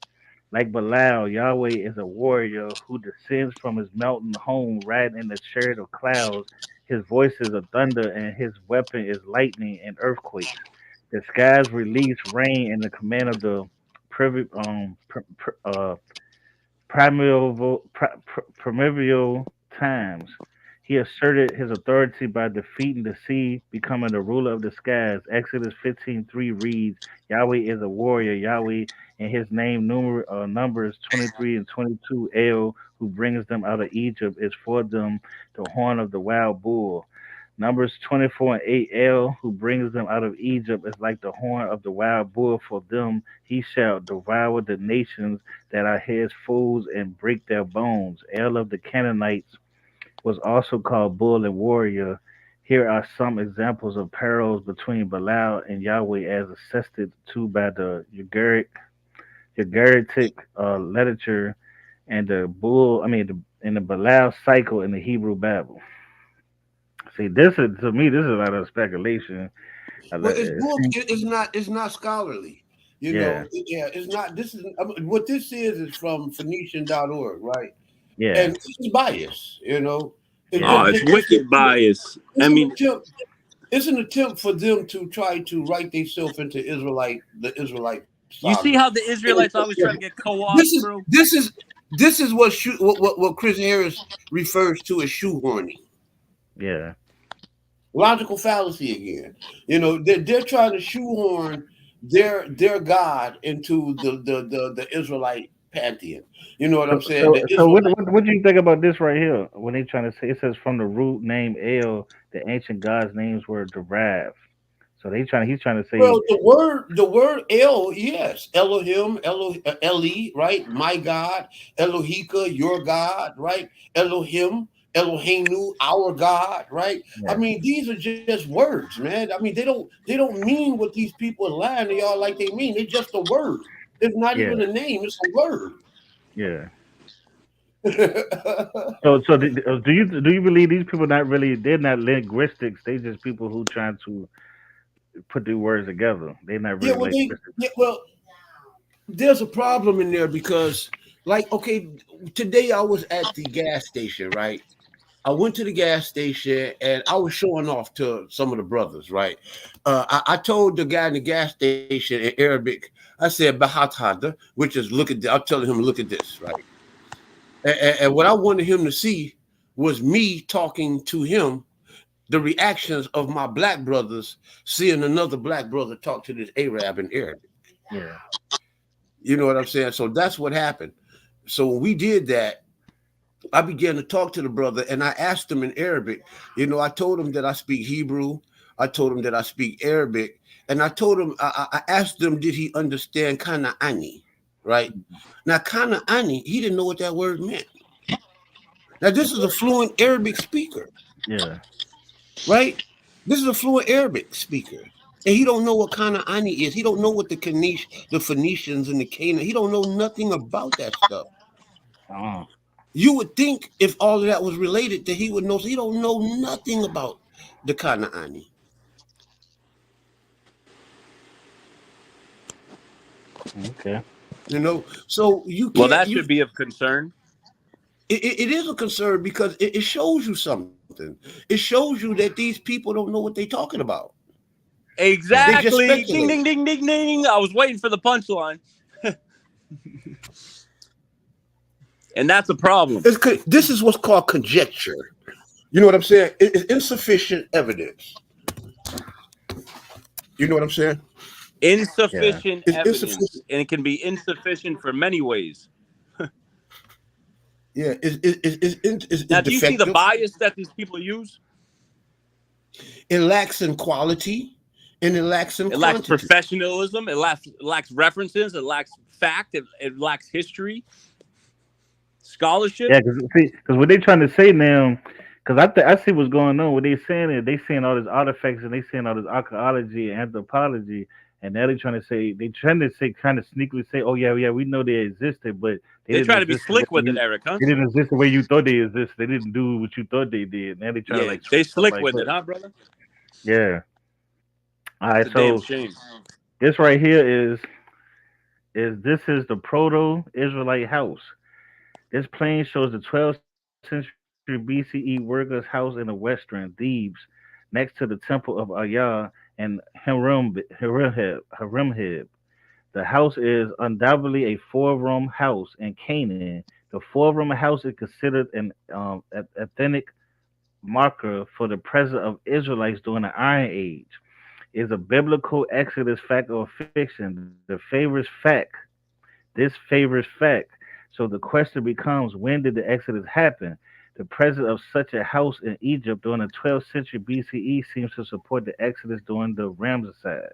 A: Like Belial, Yahweh is a warrior who descends from his mountain home riding in a chariot of clouds. His voice is a thunder, and his weapon is lightning and earthquakes. The skies release rain in the command of the privi- primeval times. He asserted his authority by defeating the sea, becoming the ruler of the skies. Exodus 15:3 reads, Yahweh is a warrior. Yahweh and his name Numbers 23 and 22. El, who brings them out of Egypt, is for them the horn of the wild bull. Numbers 24 and 8. El, who brings them out of Egypt, is like the horn of the wild bull for them. He shall devour the nations that are his foes and break their bones. El of the Canaanites was also called bull and warrior. Here are some examples of parallels between Belial and Yahweh as attested to by the Ugaritic literature and in the Belial cycle in the Hebrew Bible. See, this is to me, this is a lot of speculation.
C: Well, it's book. It's not scholarly.
A: Yeah,
C: Yeah, it's not. This is what this is from Phoenician.org, right?
A: yeah,
C: And it's bias.
A: yeah,
B: Oh, it's wicked bias.
C: It's
B: I
C: an
B: mean,
C: attempt. It's an attempt for them to try to write themselves into the Israelite
B: you see
C: saga.
B: how the Israelites always try to get
C: This
B: co-ops,
C: is
B: bro?
C: this is this is what Chris Harris refers to as shoehorning.
A: yeah,
C: Logical fallacy again. They're trying to shoehorn their God into the Israelite pantheon. You know what I'm saying? The
A: So
C: Israelite.
A: what do you think about this right here? When they trying to say it says from the root name El, the ancient gods' names were derived. So he's trying to say
C: Well, the word El, yes, Elohim, Eli, right? My God, Elohika, your God, right? Elohim, Eloheinu, our God, right? I
A: yeah,
C: mean, these are just words, man. I mean, they don't mean what these people are lying to y'all like they mean. It's just a word. It's not
A: yeah,
C: even a name. It's a word.
A: yeah. So do you believe these people not really they're not linguistics? They just people who trying to put the words together. They're not
C: Yeah,
A: really
C: well,
A: linguistics.
C: there's a problem in there because, like, okay, today I was at the gas station, right? I went to the gas station and I was showing off to some of the brothers, right? I told the guy in the gas station in Arabic, I said, Bahat Hada, which is look at this. I'm telling him, look at this, right? And what I wanted him to see was me talking to him, the reactions of my black brothers seeing another black brother talk to this Arab in Arabic.
A: Yeah.
C: You know what I'm saying? So that's what happened. So when we did that, I began to talk to the brother and I asked him in Arabic. You know, I told him that I speak Hebrew. I told him that I speak Arabic. And I told him, I asked him, did he understand Kana Ani? Right? Now, Kana Ani, he didn't know what that word meant. Now, this is a fluent Arabic speaker.
A: Yeah.
C: Right? This is a fluent Arabic speaker. And he don't know what Kana Ani is. He don't know what the Phoenicians and the Canaan. He don't know nothing about that stuff. You would think if all of that was related that he would know. So he don't know nothing about the Kanaani.
A: Okay.
C: You know, so you can't.
B: Well, that should be of concern.
C: It is a concern because it shows you something. It shows you that these people don't know what they're talking about.
B: Exactly. Ding, ding, ding, ding, ding. I was waiting for the punchline. And that's a problem.
C: This is what's called conjecture. You know what I'm saying? It's insufficient evidence. You know what I'm saying?
B: Insufficient evidence. Insufficient. And it can be insufficient for many ways.
C: Yeah.
B: Now, do you see the bias that these people use?
C: It lacks in quality and it lacks in quantity.
B: Lacks professionalism. It lacks references. It lacks fact. It lacks history. Scholarship.
A: Yeah, because what they're trying to say now, because I see what's going on. What they're saying is they saying all these artifacts and they saying all this archaeology and anthropology, and now they're trying to sneakily say, oh yeah, we know they existed, but
B: they're trying to be slick with it, Eric. Huh?
A: They didn't exist the way you thought they exist. They didn't do what you thought they did. Now they try to
B: they slick with it, huh, brother?
A: Yeah. All right,
B: so shame.
A: This right here is the proto-Israelite house. This plane shows the 12th century BCE workers' house in the western Thebes, next to the temple of Ayah and Haremheb. The house is undoubtedly a four-room house in Canaan. The four-room house is considered an ethnic marker for the presence of Israelites during the Iron Age. It is a biblical Exodus fact or fiction. This favors fact. So the question becomes, when did the Exodus happen? The presence of such a house in Egypt during the 12th century BCE seems to support the Exodus during the Ramesside.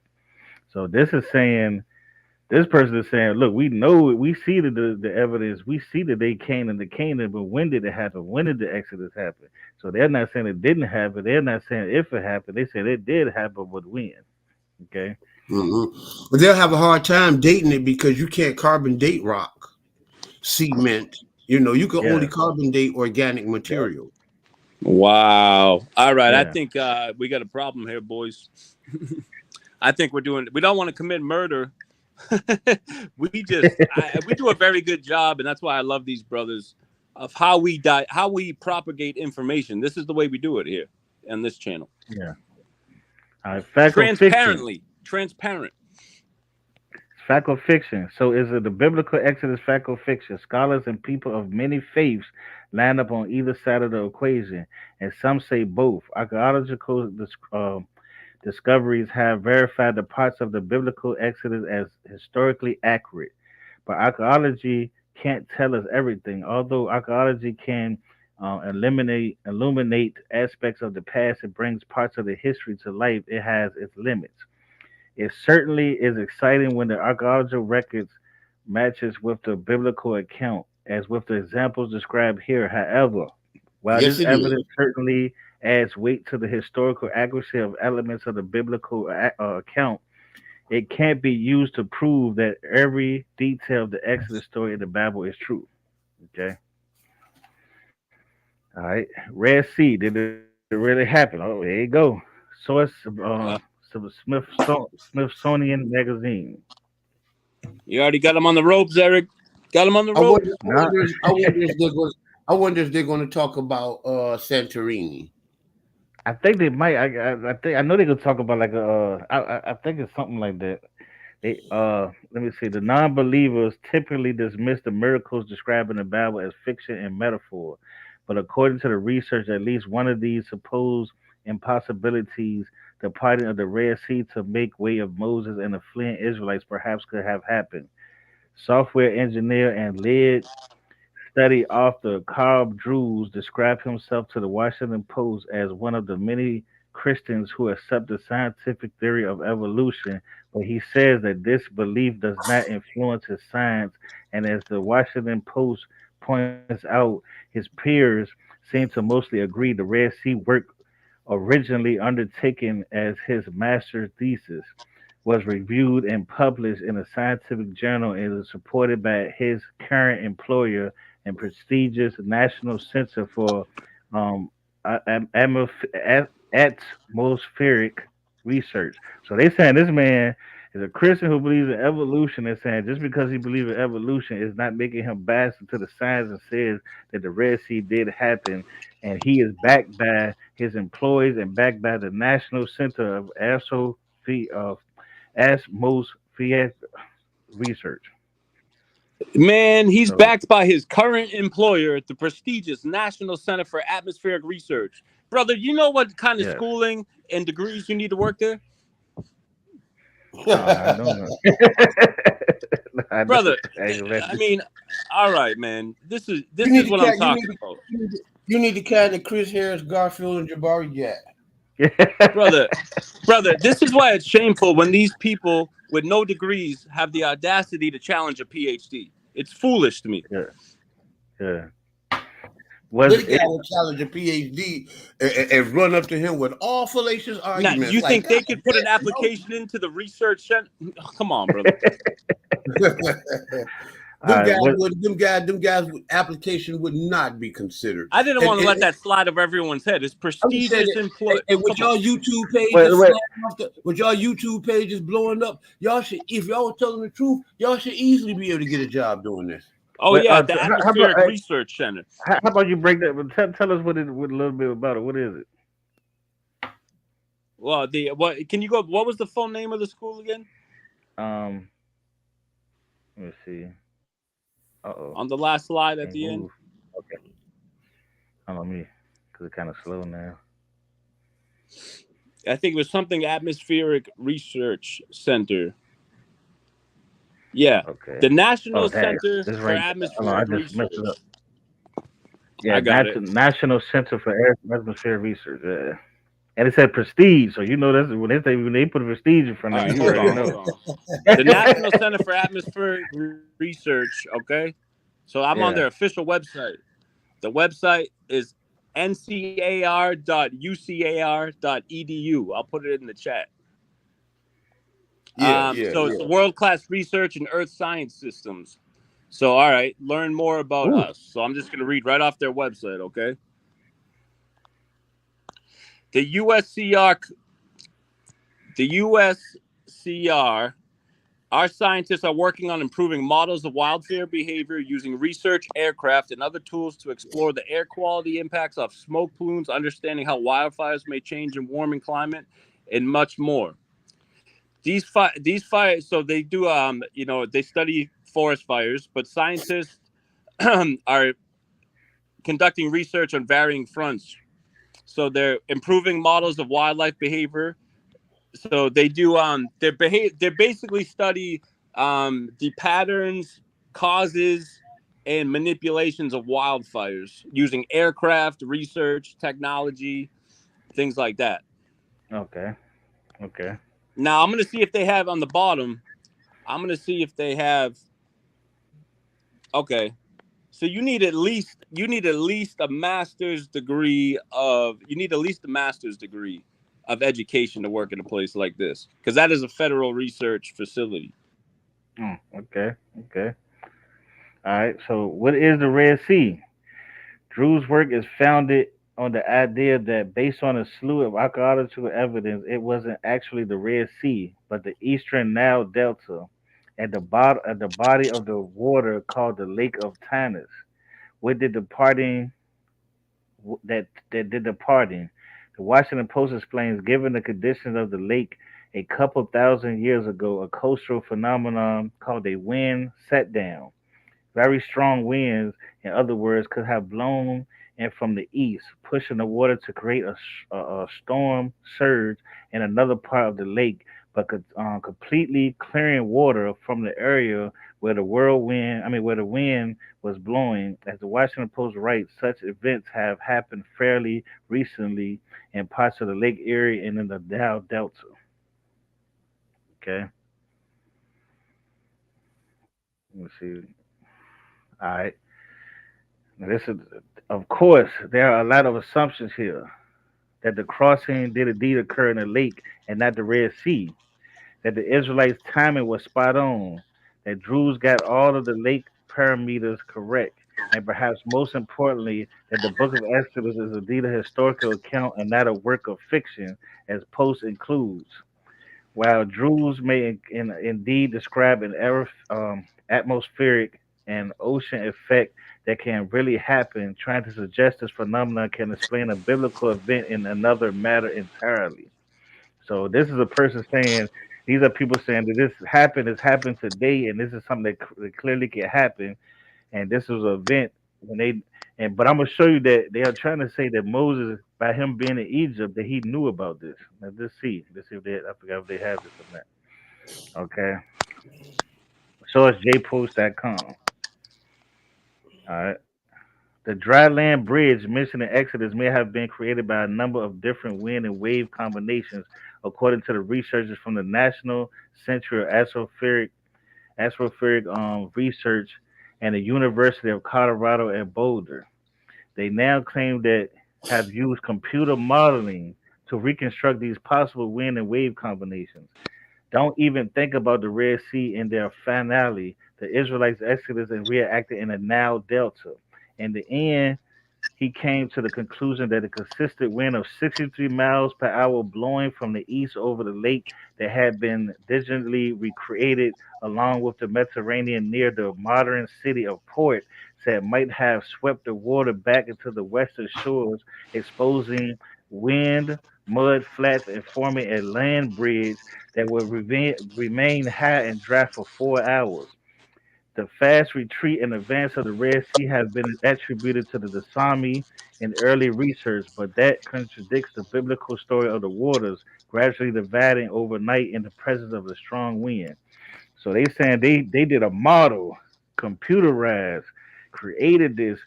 A: So this person is saying, look, we know it. We see the evidence. We see that they came into Canaan, but when did it happen? When did the Exodus happen? So they're not saying it didn't happen. They're not saying if it happened. They said it did happen, but when? Okay.
C: Mm-hmm. But they'll have a hard time dating it because you can't carbon date rock, cement. You know, you can only carbon date organic material.
B: Wow. All right. Yeah. I think we got a problem here, boys. I think we don't want to commit murder. we do a very good job, and that's why I love these brothers, of how we propagate information. This is the way we do it here on this channel.
A: Yeah.
B: Transparent.
A: Fact or fiction. So is it the biblical Exodus fact or fiction? Scholars and people of many faiths line up on either side of the equation, and some say both. Archaeological discoveries have verified the parts of the biblical Exodus as historically accurate, but archaeology can't tell us everything. Although archaeology can illuminate aspects of the past and brings parts of the history to life, it has its limits. It certainly is exciting when the archaeological records matches with the biblical account, as with the examples described here. However, while this evidence certainly adds weight to the historical accuracy of elements of the biblical account, it can't be used to prove that every detail of the Exodus story in the Bible is true. Okay. All right. Red Sea. Did it really happen? Oh, there you go. Source. Smithsonian Magazine.
B: You already got them on the ropes, Eric. Got them on the ropes.
C: I wonder if they're going to talk about Santorini.
A: I think they might. I know they're gonna talk about like I think it's something like that. Let me see. The non-believers typically dismiss the miracles described in the Bible as fiction and metaphor, but according to the research, at least one of these supposed impossibilities, the parting of the Red Sea to make way of Moses and the fleeing Israelites, perhaps could have happened. Software engineer and lead study author Carl Drews described himself to the Washington Post as one of the many Christians who accept the scientific theory of evolution, but he says that this belief does not influence his science. And as the Washington Post points out, his peers seem to mostly agree the Red Sea work, originally undertaken as his master's thesis, was reviewed and published in a scientific journal and is supported by his current employer and prestigious National Center for um, Atmospheric Research. So they saying this man is a Christian who believes in evolution and saying just because he believes in evolution is not making him biased into the science and says that the Red Sea did happen and he is backed by his employees and backed by the National Center of Atmospheric Research.
B: Man, he's
A: So
B: backed by his current employer, the prestigious National Center for Atmospheric Research. Brother, you know what kind of
A: yes,
B: schooling and degrees you need to work there?
A: no, I don't know. I don't.
B: Brother, I
A: Exactly.
B: mean, all right, man. This
C: you
B: is
C: need to
B: what I'm
C: carry.
B: talking about.
C: You need to carry the Chris Harris, Garfield, and Jabari Jack.
B: Brother, this is why it's shameful when these people with no degrees have the audacity to challenge a PhD. It's foolish to me.
A: Yeah, yeah. Was
C: This guy
A: it?
C: will challenge a PhD and run up to him with all fallacious
B: Now,
C: arguments.
B: you
C: Like,
B: think
C: God
B: they could put an
C: damn,
B: application into the research center? Come on, brother.
C: no.
A: Uh, what?
C: Them guys with application would not be considered.
B: I didn't
C: And,
B: want to
C: and,
B: let that slide over everyone's head. It's
C: I'm just saying
B: prestigious employee.
C: and with
B: Come on.
C: y'all YouTube
A: Wait,
C: pages
A: wait.
C: flying off with y'all YouTube pages blowing up, y'all should, if y'all were telling the truth, y'all should easily be able to get a job doing this.
B: Oh
A: Wait,
B: yeah, the
A: how about
B: Atmospheric Research Center.
A: how about you break that? Tell us what a little bit about it. What is it?
B: Well, what can you go? What was the full name of the school again?
A: Um, let me see. Oh,
B: On the last slide at
A: can't
B: the end.
A: move. Okay, hold on me, cause it's kind of slow now.
B: I think it was something Atmospheric Research Center. Yeah,
A: Okay.
B: the National
A: Oh, dang.
B: Center
A: This
B: for
A: right. Hold on, I
B: Atmospheric
A: just messed it up.
B: Research.
A: Yeah,
B: I got it.
A: National Center for Atmospheric Research. Yeah. And it said prestige, so you know that's when they put prestige in front
B: All
A: of
B: right,
A: it, you
B: hold
A: already
B: on,
A: know.
B: hold on. The National Center for Atmospheric Research. Okay, so I'm on
A: Yeah.
B: their official website. The website is ncar.ucar.edu. I'll put it in the chat.
C: Yeah.
B: So it's the world class research in earth science systems. So, all right, learn more about
A: Ooh.
B: us. So, I'm just going to read right off their website, okay? The USCR, the USCR, our scientists are working on improving models of wildfire behavior using research aircraft and other tools to explore the air quality impacts of smoke plumes, understanding how wildfires may change in warming climate, and much more. These fires, so they do, they study forest fires, but scientists are conducting research on varying fronts. So they're improving models of wildlife behavior. So they do, they basically study the patterns, causes, and manipulations of wildfires using aircraft, research, technology, things like that.
A: Okay. Okay.
B: Now I'm going to see if they have on the bottom. I'm going to see if they have. Okay. So you need at least a master's degree of you need at least a master's degree of education to work in a place like this because that is a federal research facility.
A: Okay. Okay. All right. So, what is the Red Sea? Drew's work is founded on the idea that, based on a slew of archaeological evidence, it wasn't actually the Red Sea, but the Eastern Nile Delta, at the body of the water called the Lake of Tanis, where did the parting that did the parting. The Washington Post explains, given the conditions of the lake a couple thousand years ago, a coastal phenomenon called a wind set down. Very strong winds, in other words, could have blown in from the east, pushing the water to create a storm surge in another part of the lake, but could completely clearing water from the area where where the wind was blowing. As the Washington Post writes, such events have happened fairly recently in parts of the Lake Erie and in the Dow Delta. Okay, let me see. All right. Now this is, of course, there are a lot of assumptions here that the crossing did indeed occur in the lake and not the Red Sea, that the Israelites' timing was spot on, that Drews got all of the lake parameters correct, and perhaps most importantly, that the book of Exodus is indeed a historical account and not a work of fiction, as Post includes. While Drews may indeed describe an atmospheric and ocean effect that can really happen, trying to suggest this phenomenon can explain a biblical event in another matter entirely. So this is a person saying these are people saying that has happened today, and this is something that clearly can happen, and this was an event when they but I'm gonna show you that they are trying to say that Moses, by him being in Egypt, that he knew about this. Now let's see if they I forgot if they have this or not. Okay, so it's jpost.com. All right. The dry land bridge mentioned in Exodus may have been created by a number of different wind and wave combinations, according to the researchers from the National Center of Atmospheric Research and the University of Colorado at Boulder. They now claim that have used computer modeling to reconstruct these possible wind and wave combinations. Don't even think about the Red Sea in their finale, the Israelites' exodus and reacted in the Nile Delta. In the end, he came to the conclusion that a consistent wind of 63 miles per hour blowing from the east over the lake that had been digitally recreated along with the Mediterranean near the modern city of Port said might have swept the water back into the western shores, exposing wind, mud flats, and forming a land bridge that would remain high and dry for 4 hours. The fast retreat and advance of the Red Sea has been attributed to the Dasami in early research, but that contradicts the biblical story of the waters gradually dividing overnight in the presence of a strong wind. So they saying they did a model, computerized, created this,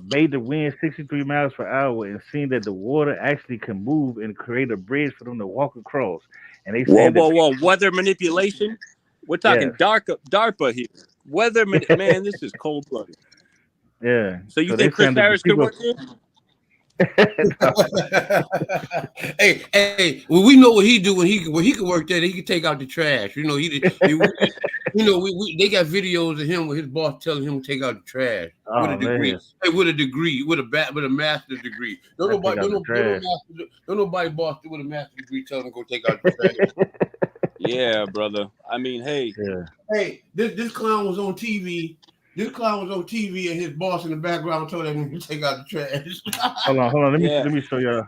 A: made the wind 63 miles per hour, and seen that the water actually can move and create a bridge for them to walk across. And they
B: Whoa,
A: saying that
B: whoa, whoa! Weather manipulation. We're talking
A: yes,
B: DARPA here. Man, this is cold blooded.
A: yeah.
B: So you
A: So they
B: think Chris
A: saying that the
B: Harris could
A: people
B: work here?
C: Hey, well, we know what he do when he could work there. He could take out the trash. You know, they got videos of him with his boss telling him to take out the trash with a
A: oh
C: degree.
A: man,
C: Hey, with a degree, with a master's degree. Don't
A: I take
C: nobody,
A: out
C: don't,
A: the
C: no,
A: trash.
C: don't nobody boss with a master's degree tell him to go take out the trash.
B: Yeah, brother. I mean, hey,
A: Yeah.
C: Hey, this clown was on TV. This clown was on TV, and his boss in the background told him to take out the trash.
A: Hold on.
B: yeah.
A: Let me show y'all.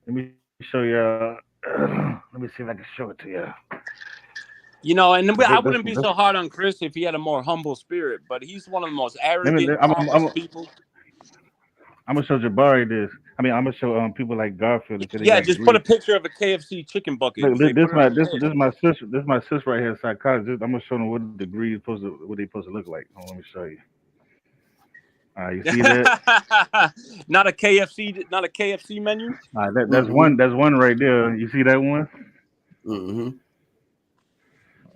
A: Let me show y'all. Let me see if I can show it to y'all.
B: You know, and
A: Cause
B: I wouldn't be so hard on Chris if he had a more humble spirit, but he's one of the most arrogant, pompous people.
A: I'm gonna show Jabari this. I mean, I'm gonna show people like Garfield that say they
B: Yeah,
A: got
B: just put a
A: degrees.
B: picture of a KFC chicken bucket and
A: Look,
B: say, put it on your
A: this
B: head.
A: my sister. This my sister right here, psychologist. I'm gonna show them what degree is supposed to what they supposed to look like. Hold on, let me show you. All right, you see that?
B: Not a KFC menu.
A: All right, that's one. That's one right there. You see that one?
C: Mm-hmm.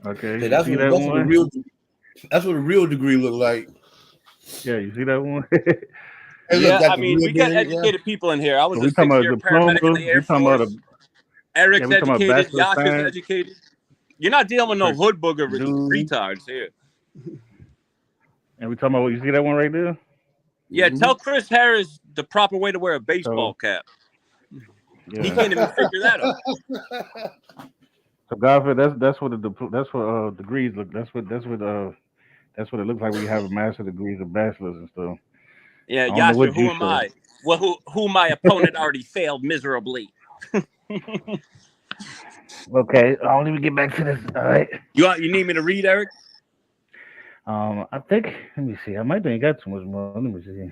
A: Okay,
C: Hey,
A: you see that one?
C: that's what a real degree look like.
A: Yeah, you see that one?
C: Hey, look,
B: Yeah,
C: got
B: I
C: the
B: mean,
C: real
B: we got
C: band, yeah.
B: educated people in here. I
A: So
B: was a
A: we talking about
B: 6-year paramedic in
A: diploma.
B: the Air
A: We talking about
B: Force. Eric's
A: we talking about
B: educated.
A: bachelor of
B: Yasha's
A: science,
B: educated. You're not dealing with no hood booger
A: Purdue,
B: retards here.
A: and we talking about you see that one right there?
B: Yeah,
C: Mm-hmm.
B: tell Chris Harris the proper way to wear a baseball
A: So
B: cap.
A: yeah.
B: He can't even figure that out.
A: So Garfield, that's what that's what degrees look. That's what it looks like when you have a master degrees and bachelors and stuff.
B: Yeah,
A: I don't know
B: Yasha,
A: what
B: who
A: you
B: am
A: show.
B: I? Well, who my opponent already failed miserably.
A: Okay, let me get back to this. All right.
B: You need me to read, Eric?
A: I think. Let me see. I might ain't got too much more. Let me see.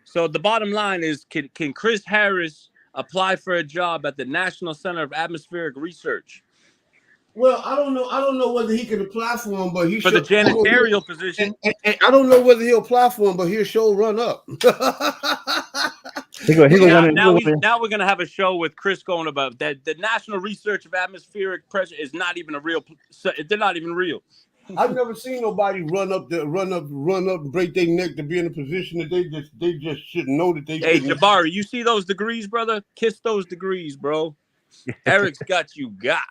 B: So the bottom line is, can Chris Harris apply for a job at the National Center of Atmospheric Research
C: Well, I don't know. I don't know whether he can apply for him, but he
B: for the
C: should.
B: janitorial position?
C: And I don't know whether he'll apply for him, but he'll show run up.
A: He go. He go.
B: Now we're gonna have a show with Chris going about that. The National Research of Atmospheric Pressure is not even a real. They're not even real.
C: I've never seen nobody run up, and break their neck to be in a position that they just should know that they.
B: Hey, Jabari, you see those degrees, brother? Kiss those degrees, bro. Eric's got you got.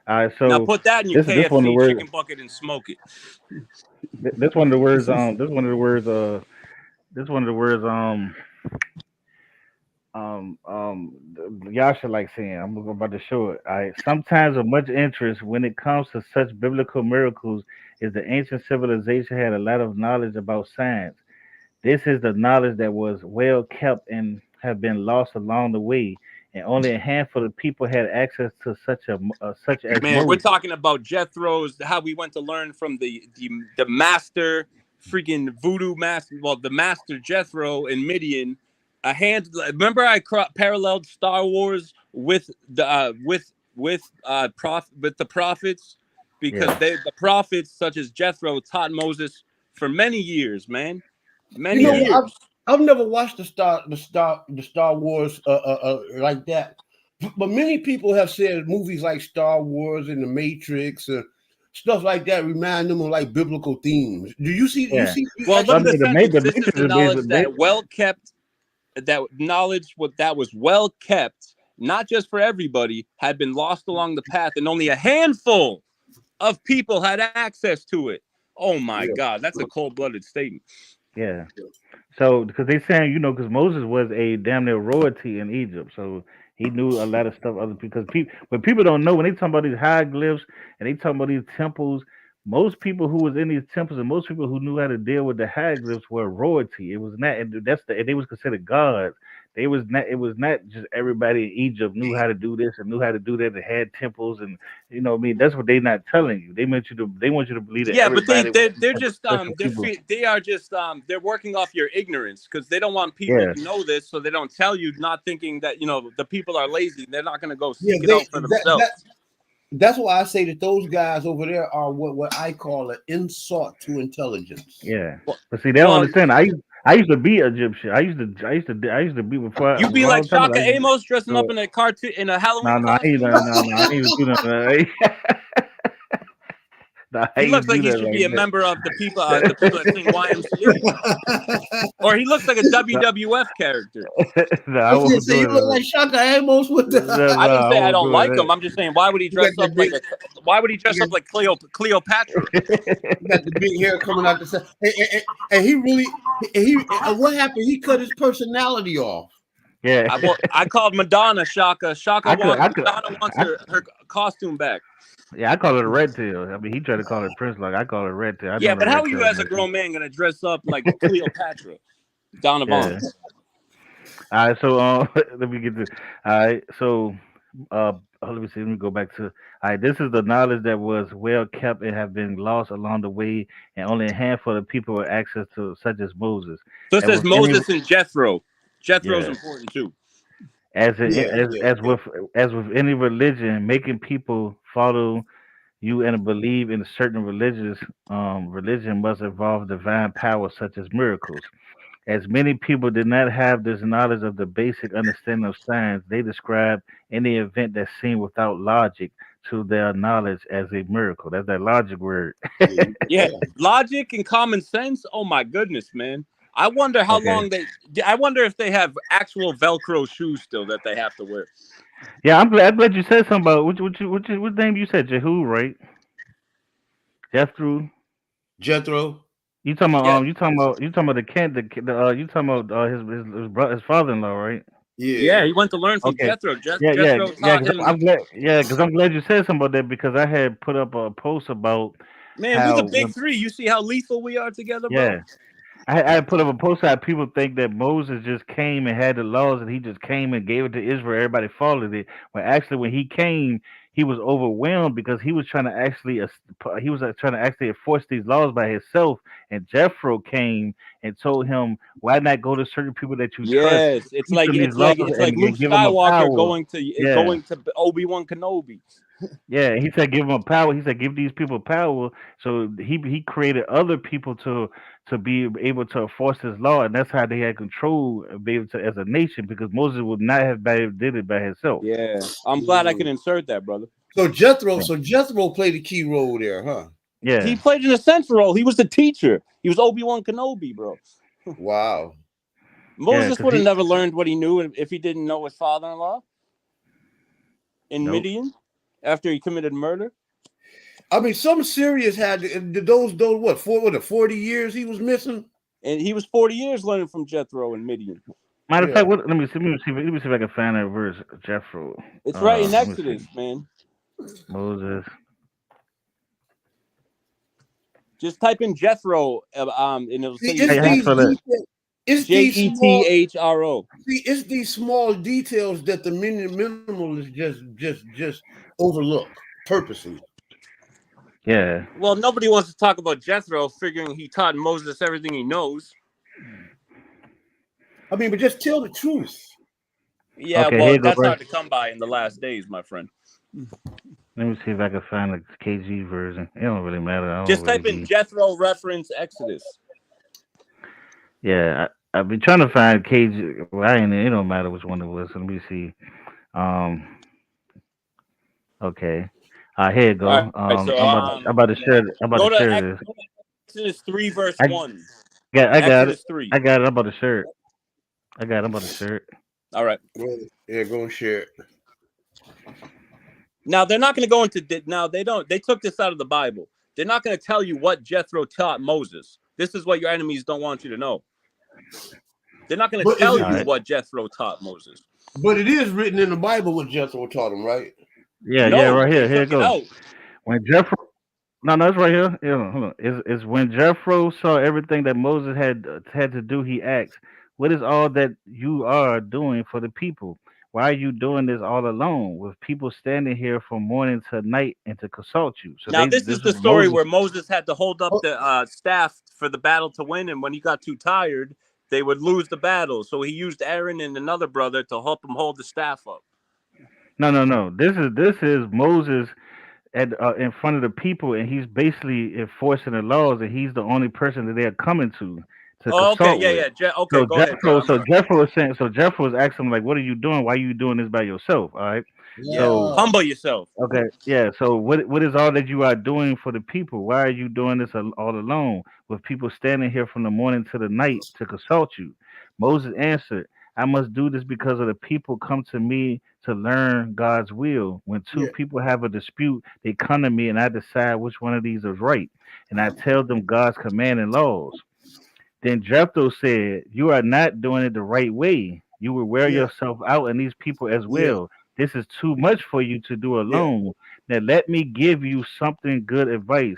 A: All right, so
B: now put that in your
A: this one of the
B: KFC
A: words,
B: chicken bucket and smoke it.
A: This one of the words. This one of the words. This one of the words. Y'all should like saying. I'm about to show it. All right. Sometimes of much interest when it comes to such biblical miracles is the ancient civilization had a lot of knowledge about science. This is the knowledge that was well kept and have been lost along the way, and only a handful of people had access to such as
B: Man, we're
A: Moses.
B: talking about Jethro's, how we went to learn from the master, freaking voodoo master, well, the master Jethro in Midian. Remember I paralleled Star Wars with the with the prophets, because the prophets such as Jethro taught Moses for many years, man. Many years.
C: I've never watched the Star Wars like that, but many people have said movies like Star Wars and The Matrix and stuff like that remind them of like biblical themes. Do you see?
A: Yeah.
B: Well, look at the sentence. This is the knowledge that well kept. That knowledge that was well kept, not just for everybody, had been lost along the path, and only a handful of people had access to it. Oh my God, that's a cold-blooded statement.
A: Yeah. So, because they saying, because Moses was a damn near royalty in Egypt, so he knew a lot of stuff. Because people don't know when they talk about these hieroglyphs and they talk about these temples. Most people who was in these temples and most people who knew how to deal with the hieroglyphs were royalty. It was not, and they was considered gods. It was not just everybody in Egypt knew how to do this and knew how to do that and had temples, and that's what they not telling you. They want you to believe that.
B: Yeah, but they're just they're working off your ignorance, because they don't want people to know this, so they don't tell you, not thinking that the people are lazy. They're not going to go seek it out for themselves.
C: That's why I say that those guys over there are what I call an insult to intelligence.
A: Yeah, but see, they don't understand. I used to be Egyptian. I used to be before.
B: You be like Shaka Amos dressing up in a cartoon in a Halloween costume.
A: No, I ain't do nothing.
B: He looks like he should be a member of the people that sing YMCA. Or he looks like a WWF character.
C: You look like Shaka Amos with the.
B: I didn't say I don't like him. I'm just saying, why would he dress up like Cleopatra?
C: He got the big hair coming out the side, and what happened? He cut his personality off.
A: Yeah,
B: I called Madonna Shaka. Madonna wants her costume back.
A: Yeah, I call it a red tail. I mean, he tried to call it Prince Lock. I call it red tail.
B: Yeah, but how are you as a grown man gonna dress up like Cleopatra? Donna Vaughn.
A: Yeah. All right, so let me get this. All right, so let me see. Let me go back to. All right, this is the knowledge that was well kept and have been lost along the way, and only a handful of people with access to, such as Moses.
B: So it says Moses and Jethro. Jethro's important too.
A: As with any religion, making people follow you and believe in a certain religion must involve divine power such as miracles. As many people did not have this knowledge of the basic understanding of science, they describe any event that seemed without logic to their knowledge as a miracle. That's that logic word.
B: Yeah, logic and common sense. Oh my goodness, man. I wonder how long I wonder if they have actual Velcro shoes still that they have to wear.
A: Yeah, I'm glad you said something about what name you said, Jehu, right? Jethro. You talking about you talking about his father-in-law, right?
B: Yeah, he went to learn from Jethro. Jethro taught him.
A: I'm glad you said something about that, because I had put up a post about
B: we're the big three. You see how lethal we are together, bro?
A: Yeah. I put up a post out. People think that Moses just came and had the laws, and he just came and gave it to Israel. Everybody followed it. When actually, when he came, he was overwhelmed because he was trying to actually trying to actually enforce these laws by himself. And Jethro came and told him, "Why not go to certain people that you trust,
B: Yes, it's
A: teach
B: like
A: them these
B: it's
A: laws,
B: like it's like Luke
A: and give them a
B: Skywalker
A: power?"
B: going to
A: Yeah.
B: Obi-Wan Kenobi.
A: Yeah, he said give them power. He said give these people power. So he created other people to be able to enforce his law, and that's how they had control be able to as a nation because Moses would not have been able to did it by himself.
B: Yeah, I'm glad I could insert that, brother.
C: So Jethro played a key role there, huh?
A: Yeah,
B: He played an essential role. He was the teacher. He was Obi-Wan Kenobi, bro.
C: Wow.
B: Moses
A: 'cause
B: would have never learned what he knew if he didn't know his father-in-law in
A: Nope.
B: Midian after he committed murder.
C: I mean, some serious had those 40 years he was missing.
B: And he was 40 years learning from Jethro in Midian.
A: Matter of fact, let me see if I can find that verse. Jethro.
B: It's right in
A: let me
B: Exodus,
A: see.
B: man.
A: Moses.
B: Just type in Jethro, and it'll say
C: It's
A: How you spell that?
B: Jethro.
C: It's these small details that the minimalists just overlook purposely.
A: Yeah.
B: Well, nobody wants to talk about Jethro, figuring he taught Moses everything he knows.
C: I mean, but just tell the truth.
B: Yeah,
A: Okay,
B: well, that's hard to come by in the last days, my friend.
A: Let me see if I can find the KG version. It don't really matter.
B: Just type in Jethro reference Exodus.
A: Yeah, I've been trying to find KG. Well, it don't matter which one it was. Let me see. Okay. Here you go.
B: All right, so,
A: I'm about to share. I'm about to share this.
B: Exodus 3 verse 1.
A: I got
B: Exodus
A: it.
B: 3.
A: I got it. I'm about to share it. I'm about to share it.
B: All right.
C: Yeah, go and share it.
B: Now they're not going to go into. Now they don't. They took this out of the Bible. They're not going to tell you what Jethro taught Moses. This is what your enemies don't want you to know. They're not going to tell you what Jethro taught Moses.
C: But it is written in the Bible what Jethro taught him, right?
A: Yeah, right here. Here it goes. When Jethro, no, it's right here. Yeah, hold on. It's when Jethro saw everything that Moses had to do. He asked, "What is all that you are doing for the people? Why are you doing this all alone with people standing here from morning to night and to consult you?" So
B: now this is the story where Moses had to hold up the staff for the battle to win, and when he got too tired, they would lose the battle. So he used Aaron and another brother to help him hold the staff up.
A: No. This is Moses in front of the people, and he's basically enforcing the laws, and he's the only person that they're coming to consult with.
B: Okay, go ahead.
A: So Jethro was saying. So Jethro was asking him, like, "What are you doing? Why are you doing this by yourself?" All right.
B: Yeah. So humble yourself.
A: Okay. Yeah. So what is all that you are doing for the people? Why are you doing this all alone with people standing here from the morning to the night to consult you? Moses answered, "I must do this because of the people come to me to learn God's will. When two people have a dispute, they come to me and I decide which one of these is right. And I tell them God's command and laws." Then Jethro said, "You are not doing it the right way. You will wear yourself out and these people as well. This is too much for you to do alone. Now let me give you something good advice,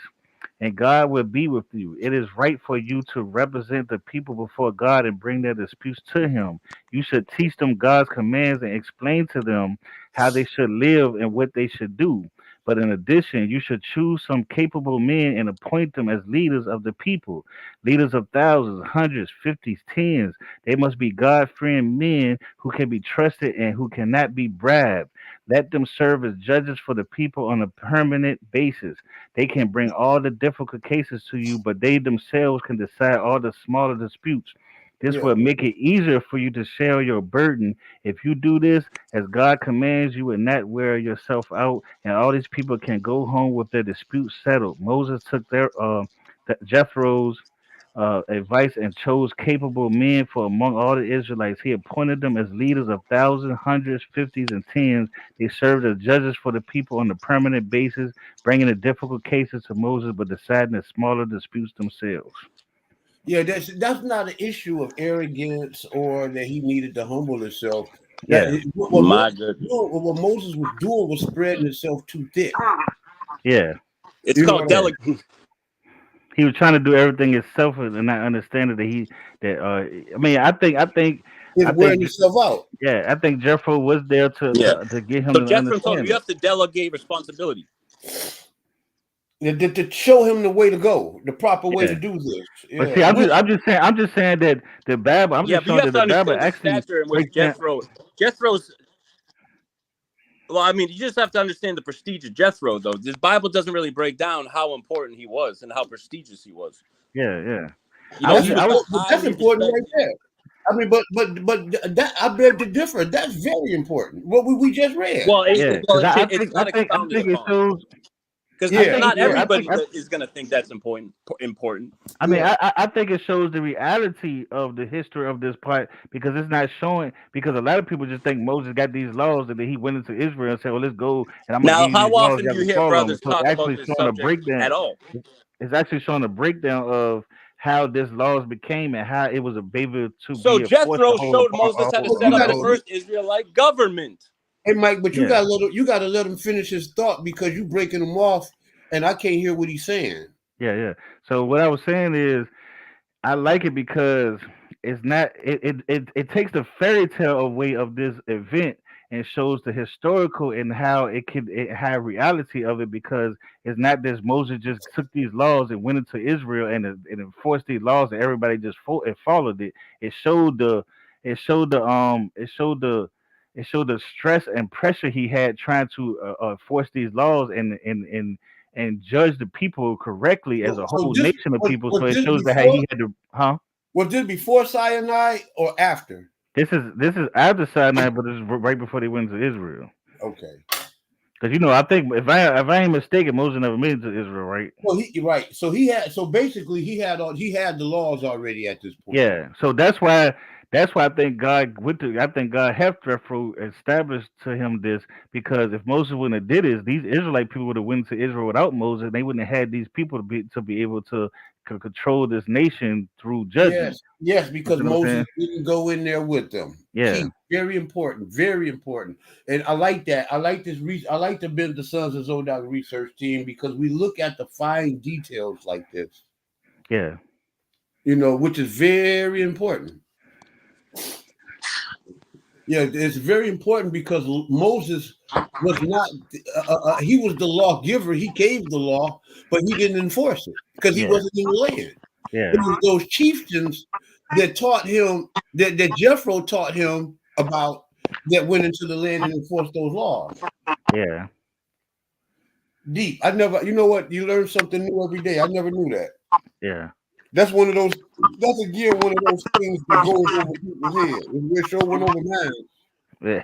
A: and God will be with you. It is right for you to represent the people before God and bring their disputes to him. You should teach them God's commands and explain to them how they should live and what they should do. But in addition, you should choose some capable men and appoint them as leaders of the people, leaders of thousands, hundreds, fifties, tens. They must be God-fearing men who can be trusted and who cannot be bribed. Let them serve as judges for the people on a permanent basis. They can bring all the difficult cases to you, but they themselves can decide all the smaller disputes. This will make it easier for you to share your burden. If you do this as God commands, you will not wear yourself out, and all these people can go home with their disputes settled. Moses took Jethro's advice and chose capable men for among all the Israelites. He appointed them as leaders of thousands, hundreds, fifties, and tens. They served as judges for the people on a permanent basis, bringing the difficult cases to Moses, but deciding the smaller disputes themselves.
C: Yeah, that's not an issue of arrogance or that he needed to humble himself.
A: Yeah,
C: what Moses was doing was spreading himself too thick.
A: Yeah,
B: it's called delegation.
A: he was trying to do everything himself and not understanding that I mean
C: It's
A: I
C: wearing
A: think
C: yourself out.
A: yeah, I think Jeffro was there
B: Yeah.
A: to get him
B: So
A: to
B: Jethro told him
A: understand
B: you
A: it.
B: have to delegate responsibility.
C: To show him the way to go, the proper way to
A: Yeah.
C: do this.
A: But
C: Yeah,
A: see,
C: which
A: I'm just saying that the Bible, I'm
B: Yeah,
A: just
B: but you
A: showing
B: have
A: that
B: to
A: the Bible
B: understand the
A: actually
B: stature in which
A: breaks down.
B: Jethro's. Well, I mean, you just have to understand the prestige of Jethro, though. This Bible doesn't really break down how important he was and how prestigious he was.
A: Yeah, yeah.
B: You know, he was
C: but that's
B: highly
C: important right
B: respected.
C: there. I mean, but that I beg to differ. That's very important. What we just read.
B: Well,
A: Yeah, because
B: it's not
A: I
B: expounded
A: think it
B: upon
A: shows.
B: because
A: I
C: Yeah,
A: think
B: not
A: yeah,
C: yeah,
B: everybody is going to think that's important.
A: I mean,
C: yeah.
A: I think it shows the reality of the history of this part because it's not showing. Because a lot of people just think Moses got these laws and then he went into Israel and said, "Well, let's go and I'm gonna
B: Now,
A: give you
B: how
A: these laws.
B: often
A: You
B: do
A: have
B: you
A: to
B: hear
A: follow them."
B: brothers
A: So it's
B: talk about
A: actually
B: this
A: showing a
B: subject
A: breakdown.
B: at all?
A: It's actually showing a breakdown of how this laws became and how it was able to
B: So
A: be enforced the
B: Jethro
A: whole
B: showed Moses how to
C: But
B: set
C: you
B: up
C: got
B: the
A: whole.
C: to,
B: first Israelite government.
C: hey Mike, but
A: Yeah,
C: you got to let him finish his thought because you breaking him off, and I can't hear what he's saying.
A: yeah, yeah. So what I was saying is I like it because it's not it takes the fairy tale away of this event and shows the historical and how it had reality of it because it's not this Moses just took these laws and went into Israel and enforced these laws and everybody just followed it. It showed the it showed the it showed the stress and pressure he had trying to enforce these laws and judge the people correctly as a
C: So
A: whole
C: this
A: nation of
C: was,
A: people. So
C: was
A: it
C: this
A: shows that how
C: before
A: he had to, huh?
C: was this before Sinai or after?
A: This is after Sinai, but this is right before they went to Israel.
C: Okay.
A: Because I think if I ain't mistaken, Moses never made it to Israel, right?
C: Well, he right. So basically he had the laws already at this point.
A: Yeah. So that's why I think God went to. I think God have Jethro established to him this because if Moses wouldn't have did this, these Israelite people would have went to Israel without Moses. They wouldn't have had these people to be able to control this nation through judgment.
C: Yes, yes,
A: You
C: because
A: see what I'm
C: Moses
A: saying?
C: didn't go in there with them.
A: Yeah.
C: Key, very important, very important. And I like that. I like this. I like to build the Sons of Zodok research team because we look at the fine details like this,
A: Yeah.
C: which is very important. Yeah, it's very important because Moses was not. He was the lawgiver. He gave the law, but he didn't enforce it because he
A: Yeah.
C: wasn't in the land.
A: Yeah.
C: It was those chieftains that taught him that Jethro taught him about that went into the land and enforced those laws.
A: Yeah.
C: Deep. I never. You know what? You learn something new every day. I never knew that.
A: Yeah.
C: That's one of those. That's again one of those things that goes over people's head. We're sure went over mine.
A: Yeah.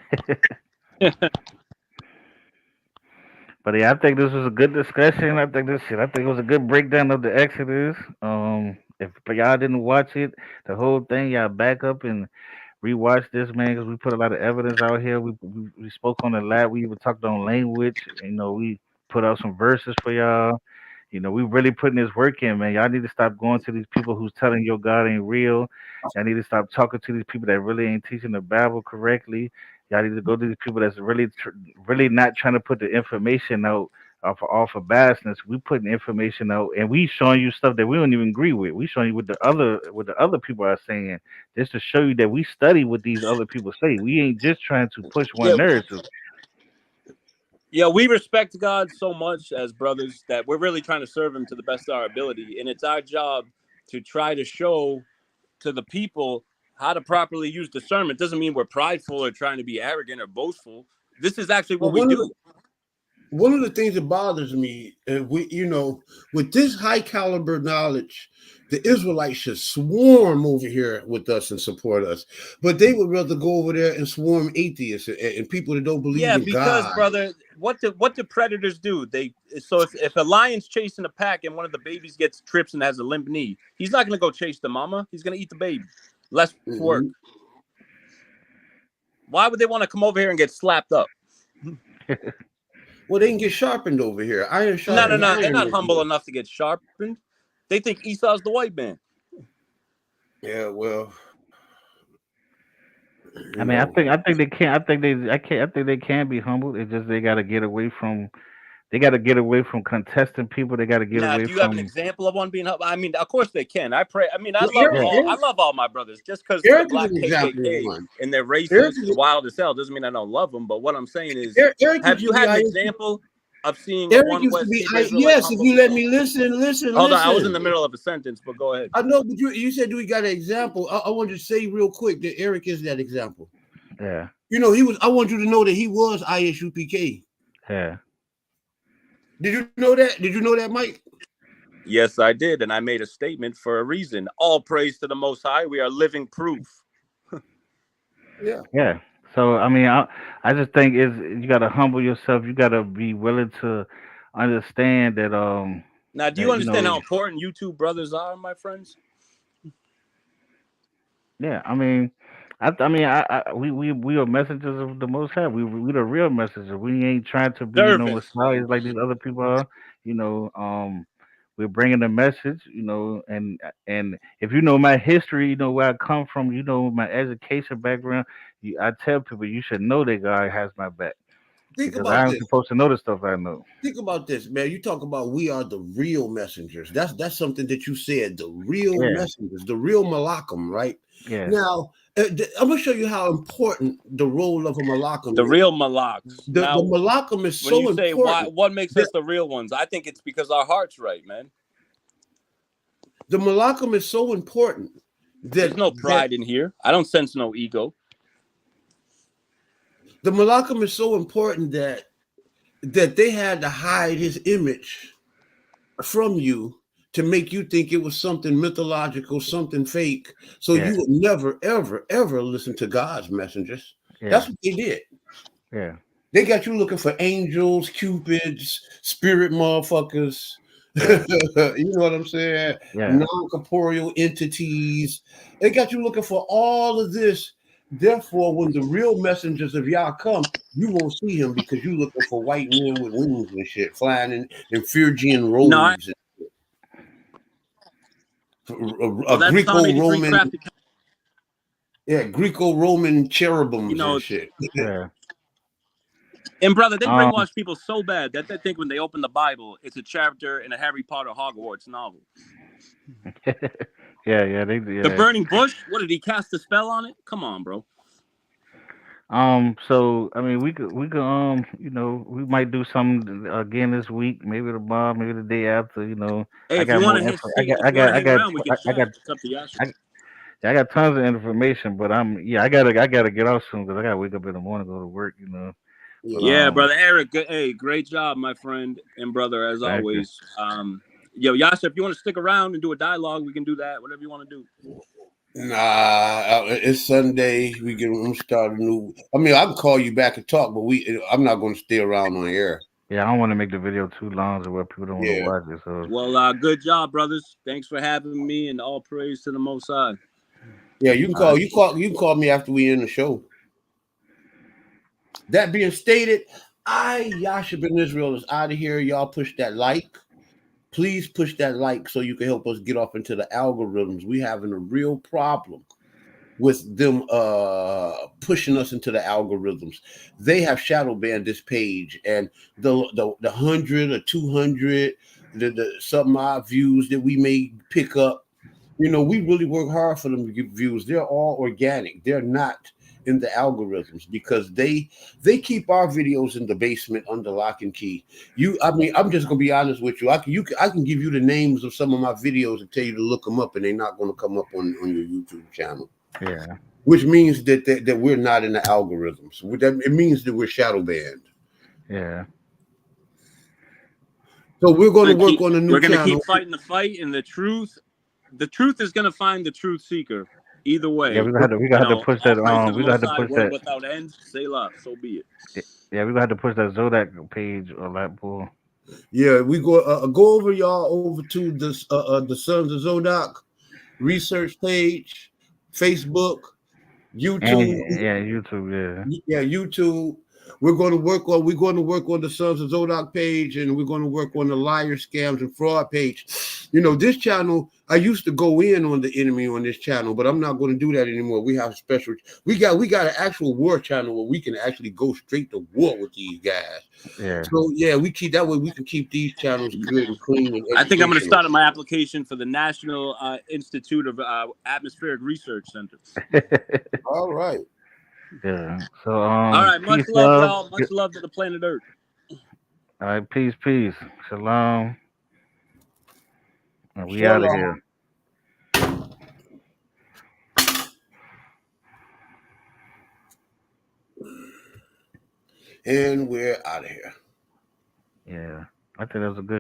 A: But yeah, I think this was a good discussion. I think it was a good breakdown of the Exodus. If y'all didn't watch it, the whole thing, y'all back up and rewatch this, man, because we put a lot of evidence out here. We spoke on a lot. We even talked on language. We put out some verses for y'all. We really putting this work in, man. Y'all need to stop going to these people who's telling your God ain't real. Y'all need to stop talking to these people that really ain't teaching the Bible correctly. Y'all need to go to these people that's really not trying to put the information out off of biasness. We putting information out, and we showing you stuff that we don't even agree with. We showing you what the other people are saying, just to show you that we study what these other people say. We ain't just trying to push one
B: Yeah,
A: narrative.
B: yeah, we respect God so much as brothers that we're really trying to serve Him to the best of our ability, and it's our job to try to show to the people how to properly use discernment. Doesn't mean we're prideful or trying to be arrogant or boastful. This is actually
C: Well,
B: what we do.
C: one of the things that bothers me, with this high caliber knowledge, the Israelites should swarm over here with us and support us, but they would rather go over there and swarm atheists and people that don't believe
B: Yeah,
C: in
B: because
C: God.
B: brother, what do predators do? If a lion's chasing a pack and one of the babies gets trips and has a limp knee, he's not going to go chase the mama. He's going to eat the baby. Less work.
C: Mhm.
B: Why would they want to come over here and get slapped up?
C: Well, they can get sharpened over here. Iron
B: No,
C: sharpens
B: they're
C: iron
B: not
C: over
B: humble
C: here.
B: enough to get sharpened. They think Esau's the white man.
C: Yeah, well,
A: I
C: you
A: mean,
C: know,
A: I think they can. I think they can be humbled. It's just they got to get away from they got to get away from contesting people. They got to get
B: Now,
A: away
B: do you have an
A: from
B: example of one being helped? I mean, of course they can. I pray. I mean,
C: Well, Eric,
A: yeah,
B: I love all my brothers. Just because the
C: Eric is
B: black
C: an example of
B: KKK
C: one.
B: and they're
C: Eric
B: racist,
C: is,
B: wild as hell, doesn't mean I don't love them. But what I'm saying is,
C: Eric
B: have
C: used
B: you
C: to be
B: had an
C: ISU.
B: example of seeing a
C: Eric
B: one
C: used to
B: West
C: be
B: Hebrew Israelite
C: yes. If
B: humble
C: you let
B: himself?
C: me listen.
B: Hold on, I was in the middle of a sentence, but go ahead.
C: I know, but you said we got an example. I wanted to say real quick that Eric is that example.
A: yeah,
C: You know, he was. I want you to know that he was ISUPK.
A: yeah.
C: Did you know that? Did you know that, Mike?
B: Yes, I did, and I made a statement for a reason. All praise to the Most High. We are living proof.
C: Yeah.
A: Yeah. So I mean, I just think is you got to humble yourself. You got to be willing to understand that
B: Now, do you
A: that
B: understand how important you two brothers are, my friends?
A: yeah. I mean, we are messengers of the Most High. We the real messengers. We ain't trying to be
B: Servants.
A: messiahs like these other people are. You know, we're bringing the message. And if you know my history, you know where I come from. You know my education background. I tell people you should know that God has my back.
C: Think
A: Because
C: about
A: I'm
C: this.
A: supposed to know the stuff I know.
C: Think about this, man. You talk about we are the real messengers. That's something that you said. The real
A: Yeah,
C: messengers, the real Malachim, right?
A: yeah,
C: Now, I'm gonna show you how important the role of a Malachim
B: The
C: is.
B: real Malaks.
C: The
B: Now,
C: Malachim is
B: when
C: so
B: you say why,
C: important.
B: what makes us the real ones? I think it's because our heart's right, man.
C: The Malachim is so important
B: There's no pride in here. I don't sense no ego.
C: the Malachim is so important that they had to hide his image from you to make you think it was something mythological, something fake, so
A: yeah,
C: you would never, ever, ever listen to God's messengers. That's
A: yeah,
C: what they did.
A: yeah,
C: They got you looking for angels, cupids, spirit motherfuckers.
A: yeah,
C: You know what I'm saying?
A: yeah,
C: Non-corporeal entities. They got you looking for all of this. Therefore, when the real messengers of Yah come, you won't see him because you're looking for white men with wings and shit, flying in Phrygian
B: No,
C: robes.
B: well,
C: A
B: that's telling me the Greek
C: Greco-Roman,
B: crafty.
C: Greco-Roman cherubims
B: You know,
C: and shit.
A: yeah.
B: and brother, they
A: Um,
B: brainwash people so bad that they think when they open the Bible, it's a chapter in a Harry Potter Hogwarts novel.
A: yeah.
B: The burning bush. What did he cast a spell on it? Come on, bro.
A: So I mean, we could we might do something again this week, maybe tomorrow, maybe the day after.
B: Hey,
A: I
B: if you
A: got
B: want
A: more
B: to
A: info.
B: if you want to hang around, we can
A: I got
B: chat. It's up to Yasha.
A: I got tons of information, but I gotta get out soon because I gotta wake up in the morning, go to work. But
B: Yeah, brother Eric. Hey, great job, my friend and brother, as
A: thank you.
B: always. Yo, Yasha, if you want to stick around and do a dialogue, we can do that. Whatever you want to do.
C: Nah, it's Sunday. We can start a new. I mean, I can call you back and talk, but I'm not going to stay around on air.
A: Yeah, I don't want to make the video too long so where people don't want to watch it. So
B: well, good job, brothers. Thanks for having me, and all praise to the Most High.
C: Yeah, you can call. You can call me after we end the show. That being stated, Yasha Ben Israel is out of here. Y'all push that like. Please push that like so you can help us get off into the algorithms. We having a real problem with them pushing us into the algorithms. They have shadow banned this page, and the 100 or 200, the some odd views that we may pick up. We really work hard for them to get views. They're all organic. They're not in the algorithms because they keep our videos in the basement under lock and key. I'm just gonna be honest with you. I can give you the names of some of my videos and tell you to look them up, and they're not gonna come up on your YouTube channel.
A: yeah,
C: Which means that we're not in the algorithms. It means that we're shadow banned.
A: yeah.
C: So we're going to work on a new channel.
B: We're going to keep fighting the fight, and the truth is going to find the truth seeker. Either way,
A: Yeah, we gonna have to push that. We gonna have to push that
B: without end. Say love, so be it.
A: Yeah, we gonna have to push that Zodak page or that bull.
C: Yeah, we go over y'all over to the Sons of Zodak research page, Facebook, YouTube.
A: YouTube.
C: Yeah, YouTube. We're going to work on the Sons of Zodak page, and we're going to work on the liar scams and fraud page. You know, this channel, I used to go in on the enemy on this channel, but I'm not going to do that anymore. We have special. We got an actual war channel where we can actually go straight to war with these guys.
A: Yeah.
C: So yeah, we keep that way. We can keep these channels good and clean. And
B: I think I'm going to
C: educational.
B: start on my application for the National Institute of Atmospheric Research Center.
C: All right.
A: Yeah. So
B: All right, much
A: peace,
B: love,
A: love.
B: y'all. Much love to the planet Earth.
A: All right, peace, peace. Shalom. And we out of
C: Shalom.
A: here.
C: And we're out of here.
A: Yeah. I think that was a good